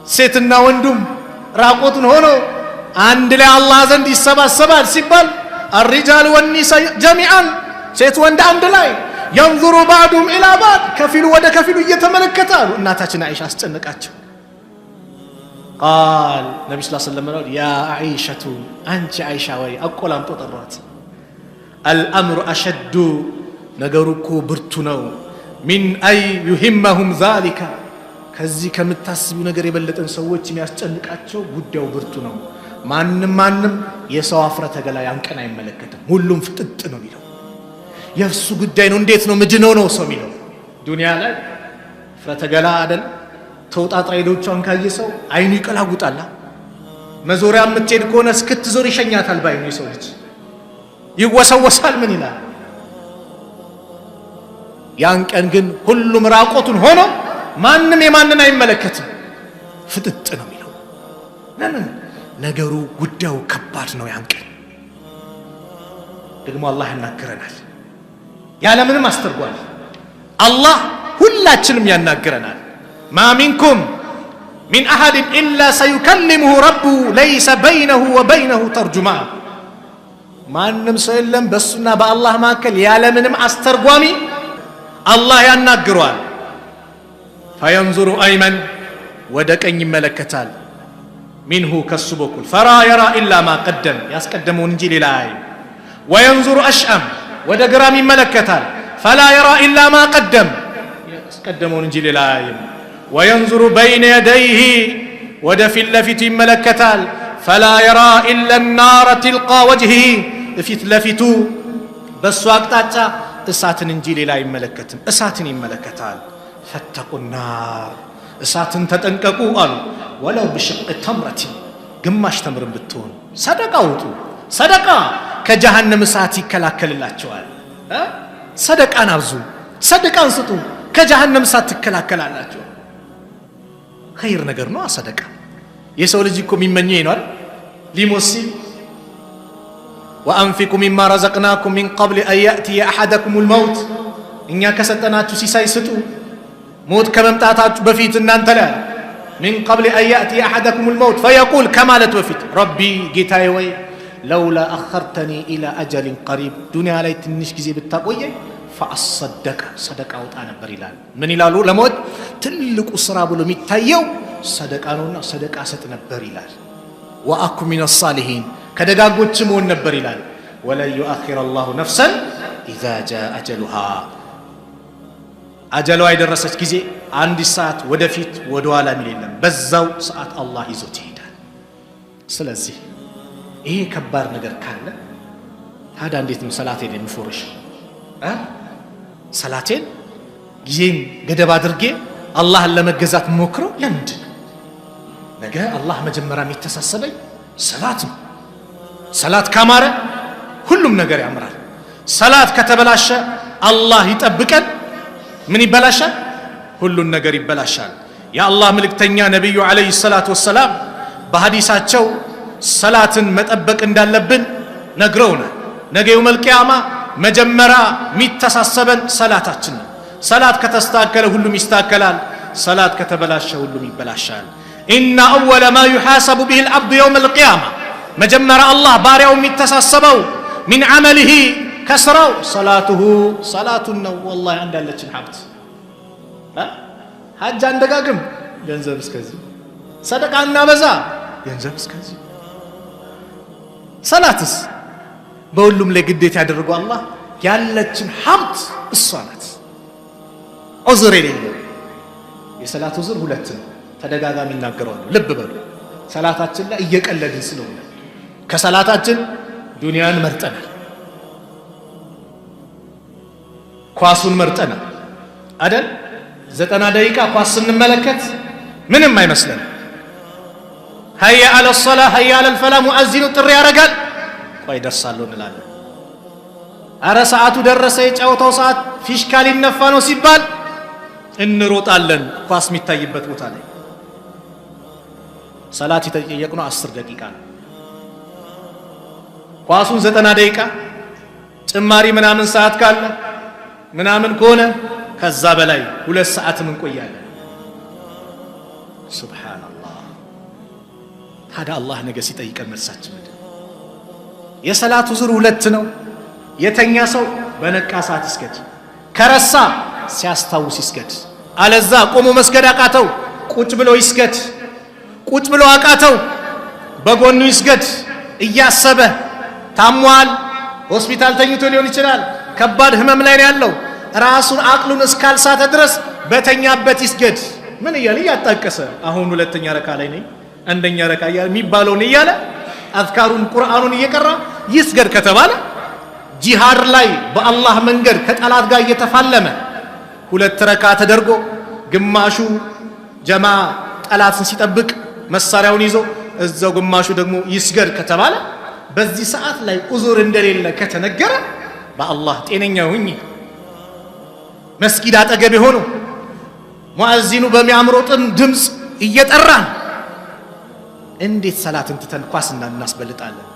ሴትና ወንዱም ራቆቱን ሆኖ አንድ ላይ አላህ ዘንድ ይሰባሰባል ሲባል الرجال والنساء جميعا ሴት ወንድ አንድ ላይ ينظر بعضهم الى بعض ከፊሉ ወደ ከፊሉ እየተመለከታሉ። እናታችን አይሻ አስጨነቃቸው። قال ነብዩ ሰለላሁ ዐለይሂ ወሰለም يا عائشة አንቺ አይሻ ወይ አቆላምጦ ጠሯት። الامر اشد ነገሩ እኮ ብርቱ ነው። من اي يهمهم ذلك ከዚህ ከምታስቡ ነገር የበለጠን ሰዎች የሚያስጨንቃቸው ጉዳዩ ብርቱ ነው። ማንም የሰው አፍረተ ገላ ያንቀን አይመለከትም። ሁሉም ፍጥጥ ነው የሚለው የእሱ ጉዳይ ነው። እንዴት ነው ምድነው ነው ሰው የሚለው ዱንያ ላይ አፍረተ ገላ አይደል ተውጣጣ ሄዶቿን ካየ ሰው አይኑ ይቀላጉጣል። መዞሪያ የምትሄድ ከሆነ እስክትዞር ይሸኛታል ባይኑ የሰው ልጅ ይወሰወሳል። ምን ይላል? ያን ቀን ግን ሁሉም ራቆቱን ሆኖ ማንም የማንን አይመለከትም። ፍጥጥ ነው የሚለው ለምን? ነገሩ ጉዳዩ ከባድ ነው። ያን ቀን ደግሞ አላህ ያናግረናል ያለምንም አስተርጓሚ። አላህ ሁላችንም ያናግረናል። ማ ሚንኩም ሚን አሐድ ኢላ ሰዩከልሙሁ ረቡ ለይሰ በይነሁ ወበይነሁ ተርጁማን። ማንም ሰው የለም በሱና በአላህ መካከል ያለምንም አስተርጓሚ አላህ ያናግረዋል። ፈየንዙሩ አይመን ወደ ቀኝ ይመለከታል፣ ሚንሁ ከሱ በኩል ፈራ የራ ኢላ ማ ቀደም ያስቀደመውን እንጂ ሌላ አይ። ወየንዙሩ አሽአም ወደ ግራም ይመለከታል፣ ፈላ የራ ኢላ ማ ቀደም ያስቀደመውን እንጂ ሌላ አይ። ወየንዙሩ በይነ የደይህ ወደ ፊት ለፊቱ ይመለከታል፣ ፈላ የራ ኢላ ናረ ትልቃ ወጅህ ፊት ለፊቱ በሱ አቅጣጫ እሳትን እንጂ ሌላ አይመለከትም። እሳትን ይመለከታል። ፈተቁ ናር እሳትን ተጠንቀቁ አሉ። ወለው ብሽቅ ተምረት ግማሽ ተምርን ብትሆን ሰደቃ ውጡ። ሰደቃ ከጀሃነም እሳት ይከላከልላቸዋል። ሰደቃን አብዙ፣ ሰደቃን ስጡ፣ ከጀሃነም እሳት ትከላከላላችሁ። ኸይር ነገር ነው ሰደቃ። የሰው ልጅ እኮ የሚመኘው ይኖር ሊሞት ሲል ወአንፊቁ ሚማ ረዘቅናኩም ሚን ቀብል አን ያእቲየ አሐደኩሙል መውት እኛ ከሰጠናችሁ ሲሳይ ስጡ ሞት ከመምጣታችሁ በፊት እናንተ ላይ ሚን ቀብል አን ያእቲየ አሐደኩሙል መውት ፈየቁል ከማለት በፊት ረቢ ጌታዬ ወይ ለውላ አኸርተኒ ኢላ አጀሊን ቀሪብ ዱንያ ላይ ትንሽ ጊዜ ብታቆየኝ ፈአሰደቀ ሰደቃ ወጣ ነበር ይላል። ምን ይላሉ? ለሞት ትልቁ ስራ ብሎ የሚታየው ሰደቃ ነውና ሰደቃ ሰጥ ነበር ይላል። ወአኩ ሚነ ሳሊሂን ከደጋጎችም ሆን ነበር ይላል። ወለን ዩአኺረ አላሁ ነፍሰን ኢዛ ጃአ አጀሉሃ አጀሏ የደረሰች ጊዜ አንድ ሰዓት ወደፊት ወደ ኋላ የሚል የለም። በዛው ሰዓት አላህ ይዞት ይሄዳል። ስለዚህ ይሄ ከባድ ነገር ካለ ታዲያ እንዴት ነው ሰላቴን የሚፎርሽ? ሰላቴን ጊዜን ገደብ አድርጌ አላህን ለመገዛት ሞክረው ለምንድን ነው? ነገ አላህ መጀመሪያ የሚተሳሰበኝ ሰላት ነው። ሰላት ካማረ ሁሉም ነገር ያምራል። ሰላት ከተበላሸ አላህ ይጠብቀን። ምን ይበላሻል? ሁሉን ነገር ይበላሻል። የአላህ መልእክተኛ ነቢዩ ዓለይሂ ሰላቱ ወሰላም በሐዲሳቸው ሰላትን መጠበቅ እንዳለብን ነግረውናል። ነገ የውመል ቂያማ መጀመሪያ የሚተሳሰበን ሰላታችን ነው። ሰላት ከተስተካከለ ሁሉም ይስተካከላል። ሰላት ከተበላሸ ሁሉም ይበላሻል። ኢነ አወለ ማ ዩሓሰቡ ቢሂ ልዓብዱ የውም ልቅያማ መጀመሪያ አላህ ባሪያው የሚተሳሰበው ሚን ዓመሊሂ ከስራው ሰላቱሁ ሰላቱን ነው። ወላሂ አንዳለችን ሀብት ሀጅ አንደጋግም ገንዘብ እስከዚህ፣ ሰደቃ እናበዛ ገንዘብ እስከዚህ። ሰላትስ በሁሉም ላይ ግዴታ ያደረገው አላህ ያለችን ሀብት እሷ ናት። ዑዝር የሌለው የሰላት ዑዝር ሁለት ነው። ተደጋጋሚ እናገረዋለሁ። ልብ በሉ። ሰላታችን ላይ እየቀለድን ስለሆነ ከሰላታችን ዱንያን መርጠናል፣ ኳሱን መርጠናል አደል? 90 ደቂቃ ኳስ ስንመለከት ምንም አይመስለን። ሀያ አለ ሶላ ሀያ አለ ልፈላ ሙአዚኑ ጥሪ ያደርጋል። ቆይ ደርሳለሁ እንላለን። አረ ሰዓቱ ደረሰ፣ የጨዋታው ሰዓት ፊሽካ ሊነፋ ነው ሲባል እንሮጣለን ኳስ የሚታይበት ቦታ ላይ። ሰላት የተጠየቅነው 10 ደቂቃ ነው። ኳሱን 90 ደቂቃ ጭማሪ ምናምን ሰዓት ካለ ምናምን ከሆነ ከዛ በላይ 2 ሰዓትም እንቆያለን። ሱብሃንአላህ። ታዲያ አላህ ነገ ሲጠይቀን መልሳችን ምንድን ነው? የሰላት ዑዝር ሁለት ነው። የተኛ ሰው በነቃ ሰዓት ይስገድ፣ ከረሳ ሲያስታውስ ይስገድ። አለዛ ቆሞ መስገድ አቃተው ቁጭ ብሎ ይስገድ፣ ቁጭ ብሎ አቃተው በጎኑ ይስገድ። እያሰበ ታሟል፣ ሆስፒታል ተኝቶ ሊሆን ይችላል፣ ከባድ ህመም ላይ ነው ያለው። ራሱን አቅሉን እስካልሳተ ድረስ በተኛበት ይስገድ። ምን እያለ እያጣቀሰ አሁን ሁለተኛ ረካ ላይ ነኝ አንደኛ ረካ እያለ የሚባለውን እያለ አዝካሩን ቁርአኑን እየቀራ ይስገድ ከተባለ ጂሃድ ላይ በአላህ መንገድ ከጠላት ጋር እየተፋለመ 2 ረካ ተደርጎ ግማሹ ጀማ ጠላትን ሲጠብቅ መሳሪያውን ይዞ እዛው ግማሹ ደግሞ ይስገድ ከተባለ በዚህ ሰዓት ላይ ዑዙር እንደሌለ ከተነገረ በአላህ ጤነኛ ሁኚ። መስጊድ አጠገብ የሆኑ ሙአዚኑ በሚያምረው ድምፅ እየጠራን እንዴት ሰላትን ትተን ኳስ እናስበልጣለን?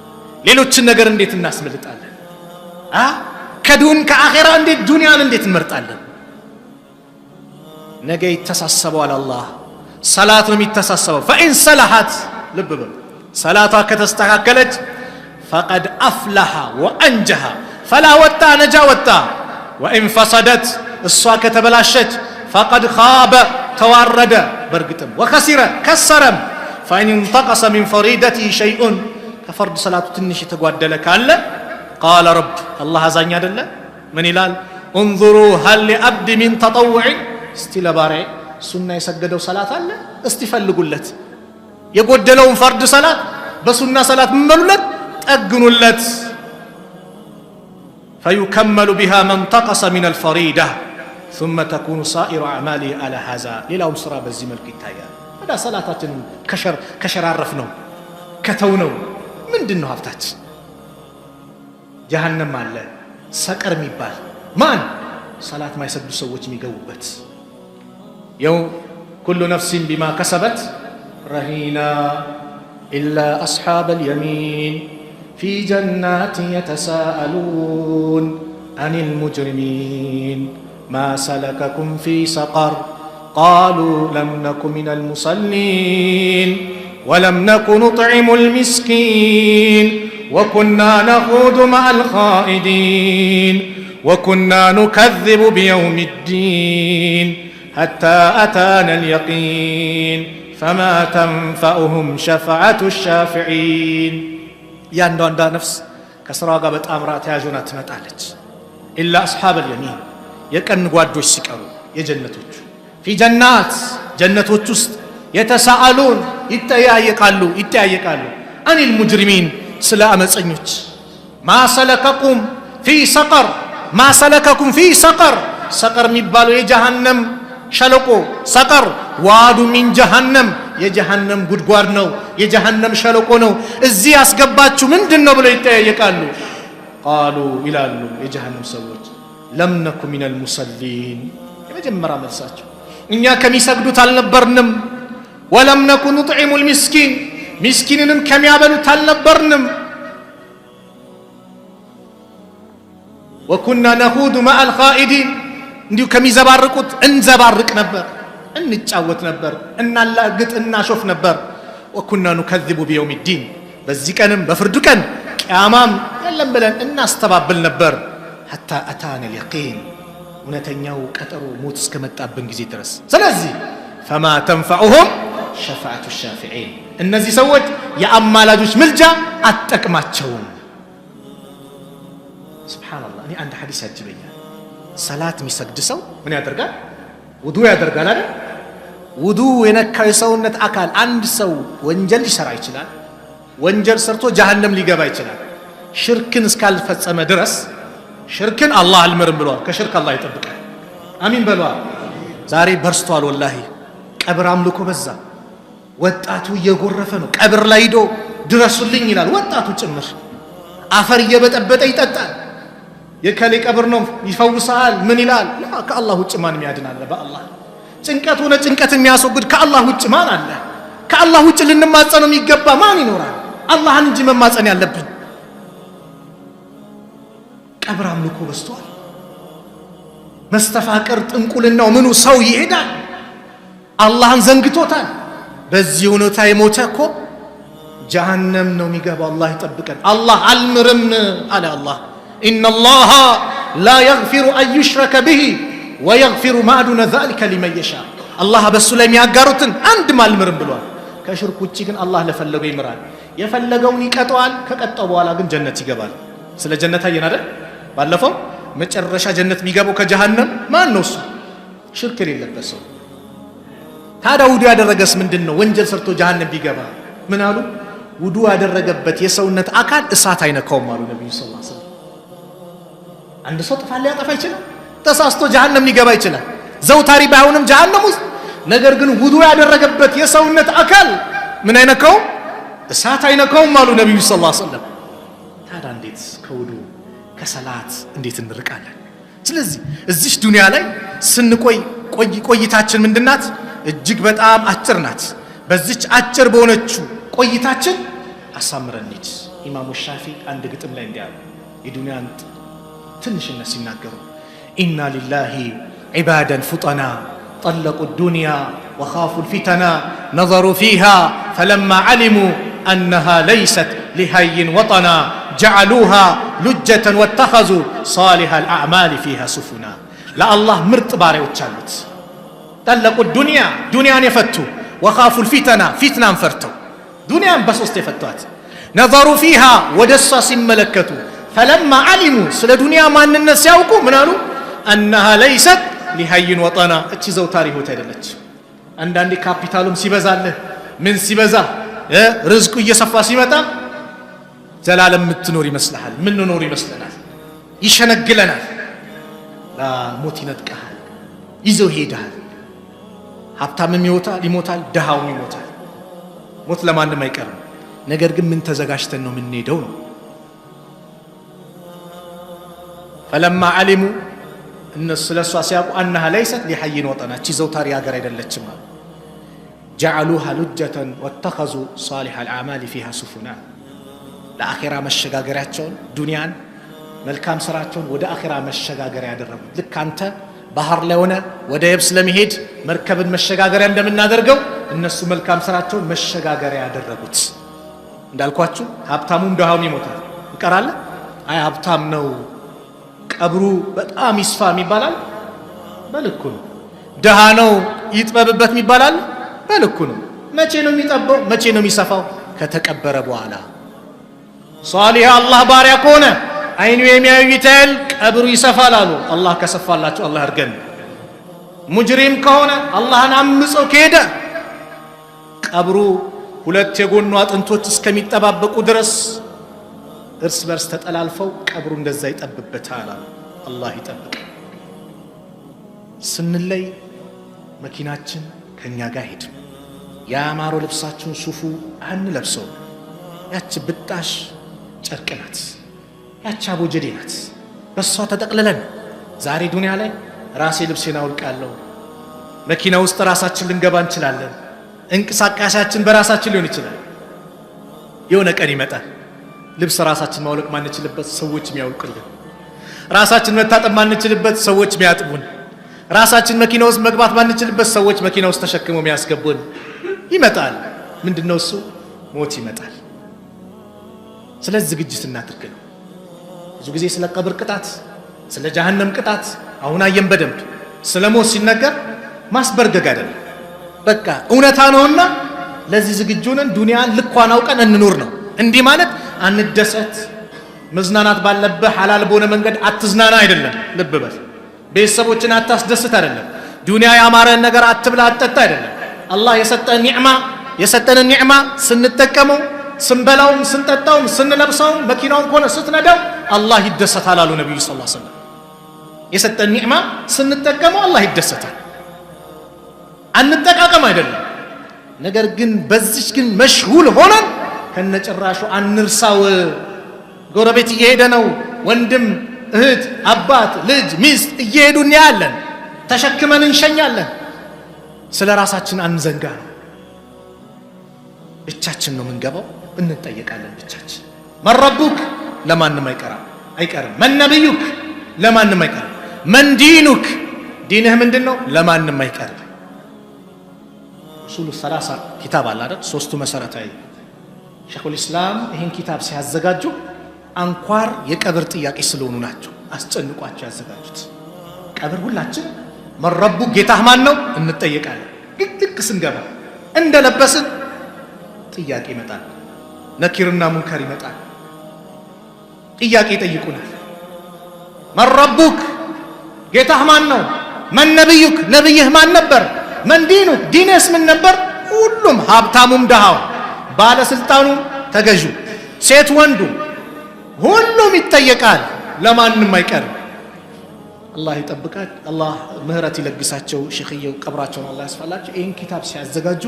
ሌሎችን ነገር እንዴት እናስበልጣለን? ከአኼራ እንዴት ዱንያን እንዴት እንመርጣለን? ነገ ይተሳሰበዋል አላህ። ሰላት ነው የሚተሳሰበው። ፈኢን ሰላሐት ልብ በሉ፣ ሰላቷ ከተስተካከለች ፈቀድ አፍለሐ ወአንጀሐ ፈላ ወጣ ነጃ ወጣ። ወኢን ፈሰደት እሷ ከተበላሸች ፈቀድ ኻበ ተዋረደ በእርግጥም፣ ወኸሲረ ከሰረም። ፈኢን እንተቀሰ ሚን ፈሪደቲሂ ሸይኡን ከፈርድ ሰላቱ ትንሽ የተጓደለ ካለ ቃለ ረብ አላህ አዛኝ አይደለ? ምን ይላል? እንظሩ ሀል ሊአብድ ሚን ተጠውዕን እስቲ ለባሪያ ሱና የሰገደው ሰላት አለ እስቲ ፈልጉለት። የጎደለውን ፈርድ ሰላት በሱና ሰላት ምመሉለት ጠግኑለት። ፈዩከመሉ ቢሃ መን ተቀሰ ሚን አልፈሪዳ ثم تكون سائر أعماله على هذا። ሌላውም ስራ በዚህ መልኩ ይታያል። ወዳ ሰላታችን ከሸራረፍ ነው ከተው ነው ምንድነው ሀብታችን? ጀሃነም አለ፣ ሰቀር የሚባል ማን ሰላት ማይሰግዱ ሰዎች የሚገቡበት። የው ኩሉ ነፍሲን ቢማ ከሰበት ረሂና ኢላ አስሓበል የሚን ፊ ጀናት የተሳአሉን አኒል ሙጅሪሚን ማ ሰለከኩም ፊ ሰቀር ቃሉ ለም ነኩ ሚነል ሙሰሊን ወለም ነኩ ኑጥዒሙል ሚስኪን وكنا نخوض مع الخائدين وكنا نكذب بيوم الدين حتى أتانا اليقين فما تنفعهم شفاعة الشافعين ያንዷንዷ ነፍስ ከስራዋ ጋር በጣም ተያዥና ትመጣለች። ኢላ አስሓብ አልየሚን የቀን ጓዶች ሲቀሩ የጀነቶቹ ፊ ጀናት ጀነቶች ውስጥ የተሳአሉን ይጠያየቃሉ አኒል ሙጅሪሚን ስለ አመፀኞች። ማሰለከኩም ፊ ሰቀር ማሰለከኩም ፊ ሰቀር ሰቀር የሚባለው የጀሃነም ሸለቆ ሰቀር ዋዱ ሚን ጀሃነም የጀሃነም ጉድጓድ ነው፣ የጀሃነም ሸለቆ ነው። እዚህ ያስገባችሁ ምንድነው ብለው ይጠያየቃሉ። ቃሉ ይላሉ የጀሃነም ሰዎች ለም ነኩ ሚነል ሙሰሊን የመጀመሪያ መልሳቸው እኛ ከሚሰግዱት አልነበርንም። ወለም ነኩ ኑጥዒሙል ሚስኪን ሚስኪንንም ከሚያበሉት አልነበርንም። ወኩና ነኹዱ መዐል ኻኢዲን እንዲሁ ከሚዘባርቁት እንዘባርቅ ነበር፣ እንጫወት ነበር፣ እናላግጥ እናሾፍ ነበር። ወኩና ኑከዚቡ ቢየውም ዲን በዚህ ቀንም በፍርዱ ቀን ቅያማም የለም ብለን እናስተባብል ነበር። ሐታ አታነ ልየቂን እውነተኛው ቀጠሮ ሞት እስከመጣብን ጊዜ ድረስ። ስለዚህ ፈማ ተንፈዑሁም ሸፋዓቱ ሻፊዒን እነዚህ ሰዎች የአማላጆች ምልጃ አትጠቅማቸውም። ሱብሓነላህ። እኔ አንድ ሐዲስ ያጅበኛል። ሰላት የሚሰግድ ሰው ምን ያደርጋል? ውዱ ያደርጋል አይደል? ውዱ የነካው የሰውነት አካል አንድ ሰው ወንጀል ሊሰራ ይችላል። ወንጀል ሰርቶ ጀሃነም ሊገባ ይችላል። ሽርክን እስካልፈጸመ ድረስ ሽርክን አላህ አልምርም ብሏል። ከሽርክ አላህ ይጠብቃል። አሚን በሏል። ዛሬ በርስቷል ወላሂ። ቀብር አምልኮ በዛ። ወጣቱ እየጎረፈ ነው። ቀብር ላይ ሄዶ ድረሱልኝ ይላል። ወጣቱ ጭምር አፈር እየበጠበጠ ይጠጣል። የከሌ ቀብር ነው ይፈውሳል ምን ይላል? ከአላህ ውጭ ማንም ያድናል? በአላህ ጭንቀት ሆነ ጭንቀት የሚያስወግድ ከአላህ ውጭ ማን አለ? ከአላህ ውጭ ልንማጸነው የሚገባ ማን ይኖራል? አላህን እንጂ መማጸን ያለብን። ቀብር አምልኮ በዝቷል። መስተፋቅር ጥንቁልናው ምኑ ሰው ይሄዳል። አላህን ዘንግቶታል። በዚህ ሁኔታ የሞተ እኮ ጀሃነም ነው የሚገባው። አላህ ይጠብቀን። አላህ አልምርም አለ አላህ። ኢነላሃ ላ የግፊሩ አን ዩሽረከ ቢሂ ወየግፊሩ ማ ዱነ ዛሊከ ሊመን የሻ። አላህ በሱ ላይ የሚያጋሩትን አንድም አልምርም ብሏል። ከሽርክ ውጭ ግን አላህ ለፈለገው ይምራል። የፈለገውን ይቀጠዋል። ከቀጠው በኋላ ግን ጀነት ይገባል። ስለ ጀነት አየን አይደል? ባለፈው መጨረሻ ጀነት የሚገባው ከጀሃነም ማን ነው? እሱ ሽርክ የሌለበት ሰው። ታዲያ ውዱ ያደረገስ ምንድን ነው? ወንጀል ሰርቶ ጀሃነም ቢገባ ምን አሉ? ውዱ ያደረገበት የሰውነት አካል እሳት አይነካውም አሉ ነብዩ ሰለላሁ ዐለይሂ ወሰለም። አንድ ሰው ጥፋት ሊያጠፋ ይችላል። ተሳስቶ ጀሃነም ሊገባ ይችላል። ዘውታሪ ባይሆንም ጀሃነም ውስጥ። ነገር ግን ውዱ ያደረገበት የሰውነት አካል ምን አይነካውም? እሳት አይነካውም አሉ ነብዩ ሰለላሁ ዐለይሂ ወሰለም። ታዲያ እንዴት ከውዱ ከሰላት እንዴት እንርቃለን? ስለዚህ እዚህ ዱንያ ላይ ስንቆይ ቆይታችን ምንድናት? እጅግ በጣም አጭር ናት። በዚች አጭር በሆነችው ቆይታችን አሳምረን እንሂድ። ኢማሙ ሻፊ አንድ ግጥም ላይ እንዲያሉ የዱንያን ትንሽነት ሲናገሩ ኢና ሊላሂ ዒባደን ፉጠና ጠለቁ ዱንያ ወኻፉ ልፊተና ነዘሩ ፊሃ ፈለማ ዓሊሙ አነሃ ለይሰት ሊሃይን ወጠና ጀዓሉሃ ሉጀተን ወተኸዙ ሳሊሐ ልአዕማል ፊሃ ሱፉና። ለአላህ ምርጥ ባሪያዎች አሉት። ጠለቁ ዱንያ ዱንያን የፈቱ ወኻፉ ልፊተና ፊትናን ፈርተው ዱንያን በሶስት የፈቷት ነዘሩ ፊሃ ወደ እሷ ሲመለከቱ ፈለማ ዓሊሙ ስለ ዱንያ ማንነት ሲያውቁ ምን አሉ? አነሃ ለይሰት ሊሃይን ወጠና እቺ ዘውታሪ ህይወት አይደለች። አንዳንዴ ካፒታሉም ሲበዛልህ ምን ሲበዛ ርዝቁ እየሰፋ ሲመጣ ዘላለም የምትኖር ይመስልሃል። ምን ኖር ይመስለናል። ይሸነግለናል። ሞት ይነጥቀሃል፣ ይዘው ይሄዳል። ሀብታምም ይሞታል፣ ድሃውም ይሞታል። ሞት ለማንም አይቀርም። ነገር ግን ምን ተዘጋጅተን ነው የምንሄደው ነው። ፈለማ ዓሊሙ እነሱ ስለሷ ሲያውቁ አነሃ ለይሰት ሊሐይን ወጠና እቺ ዘውታሪ ሀገር አይደለችም አሉ። ጀዓሉሃ ሉጀተን ወተኸዙ ሳሊሐ ልአዕማል ፊሃ ሱፉና። ለአኼራ መሸጋገሪያቸውን ዱንያን መልካም ስራቸውን ወደ አኼራ መሸጋገሪያ ያደረጉት። ልክ አንተ ባህር ላይ ሆነ ወደ የብስ ለመሄድ መርከብን መሸጋገሪያ እንደምናደርገው እነሱ መልካም ስራቸውን መሸጋገሪያ ያደረጉት። እንዳልኳችሁ ሀብታሙም ድሃውም ይሞታል። ይቀራል። አይ ሀብታም ነው ቀብሩ በጣም ይስፋ ይባላል፣ በልኩ ነው። ድሃ ነው ይጥበብበት ይባላል፣ በልኩ ነው። መቼ ነው የሚጠበው? መቼ ነው የሚሰፋው? ከተቀበረ በኋላ። ሷሊህ አላህ ባሪያ ከሆነ አይኑ የሚያዩ ይታያል፣ ቀብሩ ይሰፋል አሉ። አላህ ከሰፋላችሁ አላህ አድርገን። ሙጅሪም ከሆነ አላህን አምጾ ከሄደ ቀብሩ ሁለት የጎኑ አጥንቶች እስከሚጠባበቁ ድረስ እርስ በርስ ተጠላልፈው ቀብሩ እንደዛ ይጠብበታል አሉ። አላህ ይጠብቅ። ስንለይ መኪናችን ከኛ ጋር ሄድ። ያማረው ልብሳችን ሱፉ አንለብሰው። ያች ብጣሽ ጨርቅ ናት፣ ያች አቦጀዴ ናት። በሷ ተጠቅልለን ዛሬ ዱንያ ላይ ራሴ ልብሴን አውልቃለሁ። መኪና ውስጥ ራሳችን ልንገባ እንችላለን። እንቅስቃሴያችን በራሳችን ሊሆን ይችላል። የሆነ ቀን ይመጣል ልብስ ራሳችን ማውለቅ ማንችልበት፣ ሰዎች የሚያውልቁልን። ራሳችን መታጠብ ማንችልበት ሰዎች የሚያጥቡን፣ ራሳችን መኪና ውስጥ መግባት ማንችልበት ሰዎች መኪና ውስጥ ተሸክመው የሚያስገቡን ይመጣል። ምንድነው እሱ? ሞት ይመጣል። ስለዚህ ዝግጅት እናድርግ ነው። ብዙ ጊዜ ስለ ቀብር ቅጣት፣ ስለ ጀሃነም ቅጣት አሁን አየን በደንብ። ስለ ሞት ሲነገር ማስበርገግ አይደለም፣ በቃ እውነታ ነውና ለዚህ ዝግጁ ነን። ዱንያን ልኳን አውቀን እንኖር ነው። እንዲህ ማለት አንደሰት፣ መዝናናት ባለበት ሐላል በሆነ መንገድ አትዝናና አይደለም። ልብ በል። ቤተሰቦችን አታስደስት አይደለም። ዱንያ ያማረን ነገር አትብላ አትጠጣ አይደለም። አላህ የሰጠንን ኒዕማ ስንጠቀመው፣ ስንበላውም ስንጠጣውም ስንለብሰውም መኪናውን ከሆነ ስትነዳው አላህ ይደሰታል አሉ ነብዩ ሰለላሁ ዐለይሂ ወሰለም። የሰጠን ኒዕማ ስንጠቀመው አላህ ይደሰታል። አንጠቃቀም አይደለም። ነገር ግን በዚች ግን መሽሁል ሆነን ከነጭራሹ አንርሳው። ጎረቤት እየሄደ ነው፣ ወንድም እህት፣ አባት፣ ልጅ፣ ሚስት እየሄዱ እናያለን፣ ተሸክመን እንሸኛለን። ስለ ራሳችን አንዘንጋ። ብቻችን ነው የምንገባው፣ እንጠየቃለን ብቻችን። መን ረቡክ ለማንም አይቀርም። መን ነቢዩክ ለማንም አይቀርም። መን ዲኑክ ዲንህ ምንድነው? ለማንም አይቀርም። ኡሱሉ ሰላሳ ኪታብ አለ አይደል? ሶስቱ መሰረታዊ ሸይኹል ኢስላም ይህን ኪታብ ሲያዘጋጁ አንኳር የቀብር ጥያቄ ስለሆኑ ናቸው አስጨንቋቸው ያዘጋጁት። ቀብር ሁላችን መን ረቡክ ጌታህ ማን ነው እንጠየቃለን። ልክ ስንገባ እንደለበስን ጥያቄ ይመጣል። ነኪርና ሙንከር ይመጣል። ጥያቄ ይጠይቁናል። መን ረቡክ ጌታህ ማን ነው? መን ነቢዩክ ነቢይህ ማን ነበር? መን ዲኑክ ዲንህስ ምን ነበር? ሁሉም ሀብታሙም ደሃው፣ ባለስልጣኑም ተገዡ፣ ሴት ወንዱ ሁሉም ይጠየቃል። ለማንም አይቀርም። አላህ ይጠብቃል። አላህ ምህረት ይለግሳቸው። ሼኽየው ቀብራቸውን አላህ ያስፋላቸው። ይህን ኪታብ ሲያዘጋጁ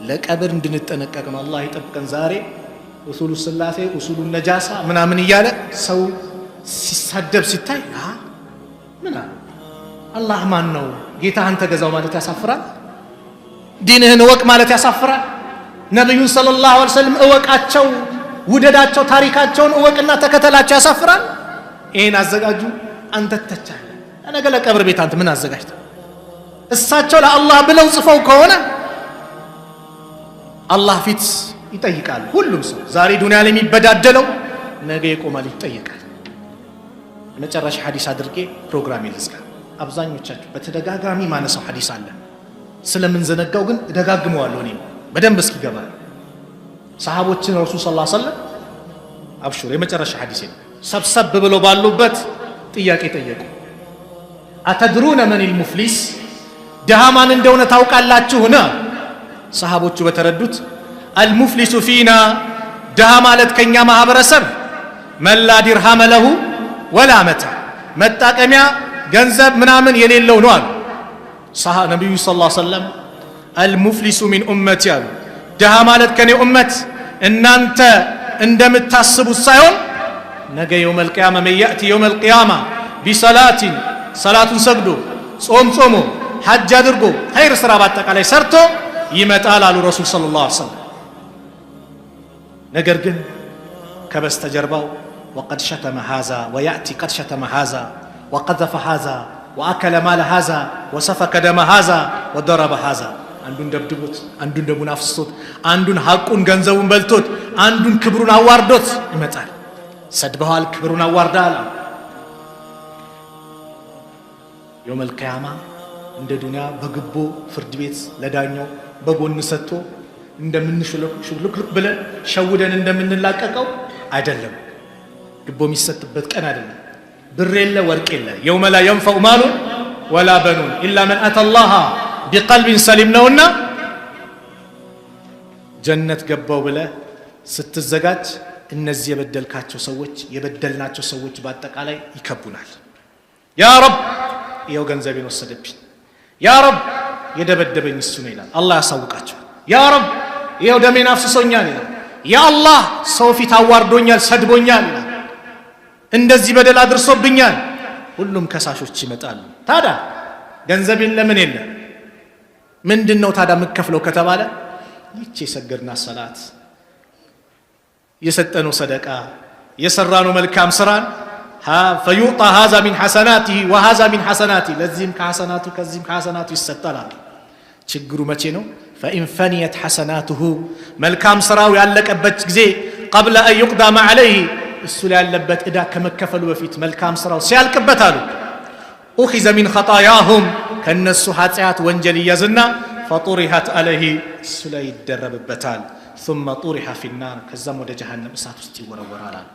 ለቀብር እንድንጠነቀቅ ነው። አላህ ይጠብቀን። ዛሬ ኡሱሉ ስላሴ ኡሱሉ ነጃሳ ምናምን እያለ ሰው ሲሳደብ ሲታይ ምን አላህ ማን ነው? ጌታህን ተገዛው ማለት ያሳፍራል። ዲንህን እወቅ ማለት ያሳፍራል። ነቢዩን ሰለላሁ ዐለይሂ ወሰለም እወቃቸው፣ ውደዳቸው፣ ታሪካቸውን እወቅና ተከተላቸው ያሳፍራል። ይህን አዘጋጁ። አንተ ተቻለ ነገ ለቀብር ቤት አንተ ምን አዘጋጅተ? እሳቸው ለአላህ ብለው ጽፈው ከሆነ አላህ ፊት ይጠይቃል። ሁሉም ሰው ዛሬ ዱንያ ላይ የሚበዳደለው ነገ ይቆማል፣ ይጠየቃል። መጨረሻ ሐዲስ አድርጌ ፕሮግራም ይልዝጋ። አብዛኞቻችሁ በተደጋጋሚ ማነሳው ሐዲስ አለ፣ ስለምን ዘነጋው ግን እደጋግመዋለሁ እኔ በደንብ እስኪገባ። ሰሃቦችን ረሱል ሰለላሁ ዐለይሂ ወሰለም አብሽሩ የመጨረሻ ሐዲስ ሰብሰብ ብለው ባሉበት ጥያቄ ጠየቁ። አተድሩነ መኒል ሙፍሊስ ድሃ ማን እንደሆነ ታውቃላችሁና? ሰሃቦቹ በተረዱት አልሙፍሊሱ ፊና ድሃ ማለት ከኛ ማህበረሰብ መላ ዲርሃመ ለሁ ወላ መታ መጣቀሚያ ገንዘብ ምናምን የሌለው ነው አሉ። ነቢዩ ሰለላሁ ዐለይሂ ወሰለም አልሙፍሊሱ ሚን ኡመቲ አሉ። ድሃ ማለት ከኔ ኡመት እናንተ እንደምታስቡት ሳይሆን ነገ የውመል ቂያማ መን ያእቲ የውመል ቂያማ ቢሰላቲን ሰላቱን ሰግዶ ጾም ጾሞ ሐጅ አድርጎ ኸይር ስራ በአጠቃላይ ሰርቶ ይመጣል አሉ ረሱል ሰለላሁ ዐለይሂ ወሰለም። ነገር ግን ከበስተጀርባው ወቀድ ሸተመ ሃዛ ወያእቲ ቀድ ሸተመ ሃዛ ወቀዘፈ ሃዛ ወአከለ ማለ ሃዛ ወሰፈከ ደመ ሃዛ ወደረበ ሃዛ፣ አንዱን ደብድቦት፣ አንዱን ደሙን አፍስሶት፣ አንዱን ሐቁን ገንዘቡን በልቶት፣ አንዱን ክብሩን አዋርዶት ይመጣል። ሰድበዋል፣ ክብሩን አዋርዳል። የውመል ቂያማ እንደ ዱንያ በግቦ ፍርድ ቤት ለዳኛው በጎን ሰጥቶ እንደምንሽልክ ብለን ሸውደን እንደምንላቀቀው አይደለም። ግቦ የሚሰጥበት ቀን አይደለም። ብር የለ ወርቅ የለ። የውመ ላ የንፈዑ ማሉን ወላ በኑን ኢላ መን አተላሃ ቢቀልቢን ሰሊም ነውና ጀነት ገባው ብለህ ስትዘጋጅ እነዚህ የበደልናቸው ሰዎች በአጠቃላይ ይከቡናል። ያ ረብ ይኸው ገንዘቤን ወሰደብኝ፣ ያ ረብ የደበደበኝ እሱ ነው ይላል። አላህ ያሳውቃቸው። ያ ረብ ይኸው ደሜን አፍስሶኛል ይላል። ያ አላህ ሰው ፊት አዋርዶኛል፣ ሰድቦኛል ይላል። እንደዚህ በደል አድርሶብኛል። ሁሉም ከሳሾች ይመጣሉ። ታዲያ ገንዘቤን ለምን የለ? ምንድነው ታዲያ የምከፍለው ከተባለ ይህች የሰገድናት ሰላት፣ የሰጠነው ሰደቃ፣ የሰራነው መልካም ስራን فيعطى هذا من حسناته وهذا من حسناته ለዚህም ከሐሰናቱ ከዚህም ከሐሰናቱ ይሰጣል። ችግሩ መቼ ነው? فإن فنيت حسناته መልካም ስራው ያለቀበት ጊዜ قبل أن يقضى ما عليه እሱ ላይ ያለበት ዕዳ ከመከፈሉ በፊት መልካም ስራው ሲያልቅበት አሉ أخذ من خطاياهم ከነሱ ኃጢአት ወንጀል ይያዝና فطرحت عليه እሱ ላይ ይደረብበታል ثم طرح في النار ከዛም ወደ ጀሃነም እሳት ውስጥ ይወረወራል።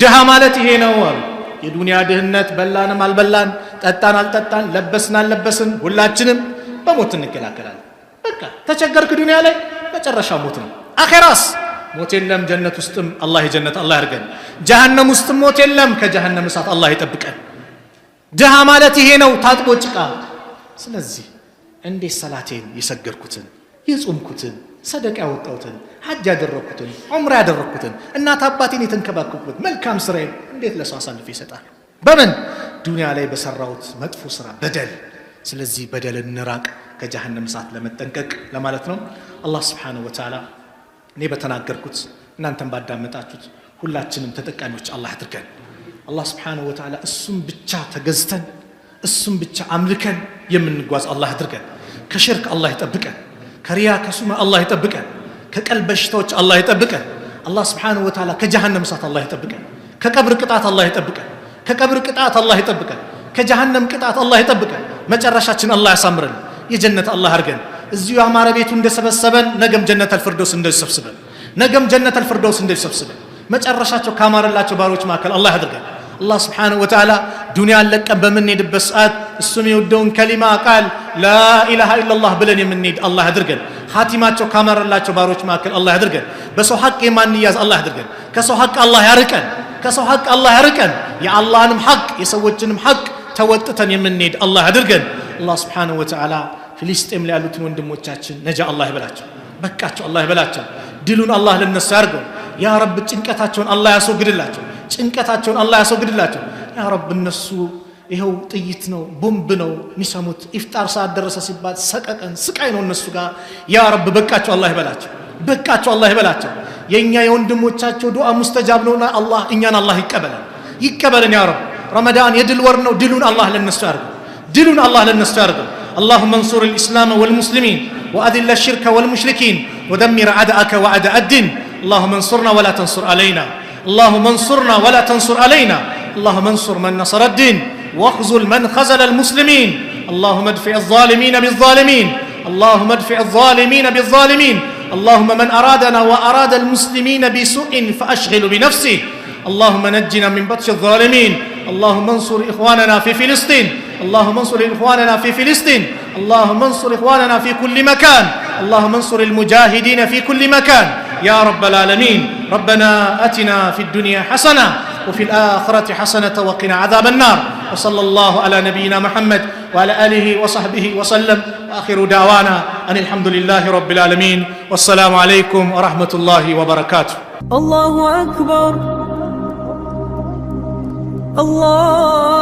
ድሃ ማለት ይሄ ነው አሉ። የዱንያ ድህነት በላንም አልበላን ጠጣን አልጠጣን ለበስን አልለበስን ሁላችንም በሞት እንገላገላለን። በቃ ተቸገርክ ዱንያ ላይ መጨረሻ ሞት ነው። አኺራስ ሞት የለም። ጀነት ውስጥም አላህ የጀነት አላህ ያርገን፣ ጀሃነም ውስጥም ሞት የለም። ከጀሃነም እሳት አላህ ይጠብቀን። ድሃ ማለት ይሄ ነው፣ ታጥቦ ጭቃ። ስለዚህ እንዴት ሰላቴን የሰገድኩትን የጾምኩትን ሰደቃ ያወጣሁትን ሐጅ ያደረኩትን ዑምራ ያደረኩትን እናት አባቴን የተንከባከብኩት መልካም ስራዬን እንዴት ለሰው አሳልፌ ይሰጣል? በምን ዱንያ ላይ በሰራሁት መጥፎ ስራ በደል። ስለዚህ በደል እንራቅ ከጀሃነም እሳት ለመጠንቀቅ ለማለት ነው። አላህ Subhanahu Wa Ta'ala እኔ በተናገርኩት እናንተም ባዳመጣችሁት ሁላችንም ተጠቃሚዎች አላህ ያድርገን። አላህ Subhanahu Wa Ta'ala እሱም ብቻ ተገዝተን እሱም ብቻ አምልከን የምንጓዝ አላህ ያድርገን። ከሽርክ አላህ ይጠብቀን፣ ከሪያ ከሱማ አላህ ይጠብቀን፣ ከቀልብ በሽታዎች አላህ ይጠብቀን። አላህ Subhanahu Wa Ta'ala ከጀሃነም እሳት አላህ ይጠብቀን፣ ከቀብር ቅጣት አላህ ይጠብቀን፣ ከቀብር ቅጣት አላህ ይጠብቀን፣ ከጀሃነም ቅጣት አላህ ይጠብቀን። መጨረሻችን አላህ ያሳምረን፣ የጀነት አላህ አርገን። እዚሁ ያማረ ቤቱ እንደሰበሰበን ነገም ጀነት አልፍርዶስ እንደሰብስበን፣ ነገም ጀነት አልፍርዶስ እንደሰብስበን። መጨረሻቸው ካማረላቸው ባሮች መካከል አላህ ያድርገን። አላህ Subhanahu Wa Ta'ala ዱንያን ለቀን በምንሄድበት ሰዓት እሱም የወደውን ከሊማ ቃል ላኢላሃ ኢላላህ ብለን የምንሄድ አላህ ያድርገን። ኻቲማቸው ካማረላቸው ባሮች መካከል አላህ ያድርገን። በሰው ሐቅ የማንያዝ አላህ ያድርገን። ከሰው ሐቅ አላህ ያርቀን፣ ከሰው ሐቅ አላህ ያርቀን። የአላህንም ሐቅ የሰዎችንም ሐቅ ተወጥተን የምንሄድ አላህ ያድርገን። አላህ Subhanahu Wa Ta'ala ፍልስጤም ላይ ያሉትን ወንድሞቻችን ነጃ አላህ ይበላቸው፣ በቃቸው አላህ ይበላቸው። ድሉን አላህ ለነሱ ያርገው። ያ ረብ ጭንቀታቸውን አላህ ያስወግድላቸው፣ ጭንቀታቸውን አላህ ያስወግድላቸው። ያ ረብ እነሱ ይሄው ጥይት ነው ቦምብ ነው የሚሰሙት። ኢፍጣር ሰዓት ደረሰ ሲባል ሰቀቀን ስቃይ ነው እነሱ ጋር። ያ ረብ በቃቸው አላህ ይበላቸው፣ በቃቸው አላህ ይበላቸው። የኛ የወንድሞቻቸው ዱዓ ሙስተጃብ ነውና አላህ እኛን አላህ ይቀበለን፣ ይቀበለን። ያ ረብ ረመዳን የድል ወር ነው። ድሉን አላህ ለነሱ ያርገው፣ ድሉን አላህ ለነሱ ያርገው። اللهم انصر الإسلام والمسلمين وأذل الشرك والمشركين ودمر أعداءك وأعداء الدين. اللهم انصرنا ولا تنصر علينا، اللهم انصرنا ولا تنصر علينا. اللهم انصر من نصر الدين واخذل من خذل المسلمين. اللهم ادفع الظالمين بالظالمين، اللهم ادفع الظالمين بالظالمين. اللهم من أرادنا وأراد المسلمين بسوء فأشغل بنفسه. اللهم نجنا من بطش الظالمين. اللهم انصر إخواننا في فلسطين، اللهم انصر إخواننا في فلسطين، اللهم انصر إخواننا في كل مكان، اللهم انصر المجاهدين في كل مكان يا رب العالمين. ربنا أتنا في الدنيا حسنة وفي الآخرة حسنة وقنا عذاب النار. وصلى الله على نبينا محمد وعلى آله وصحبه وسلم، وآخر دعوانا أن الحمد لله رب العالمين، والسلام عليكم ورحمة الله وبركاته. الله أكبر الله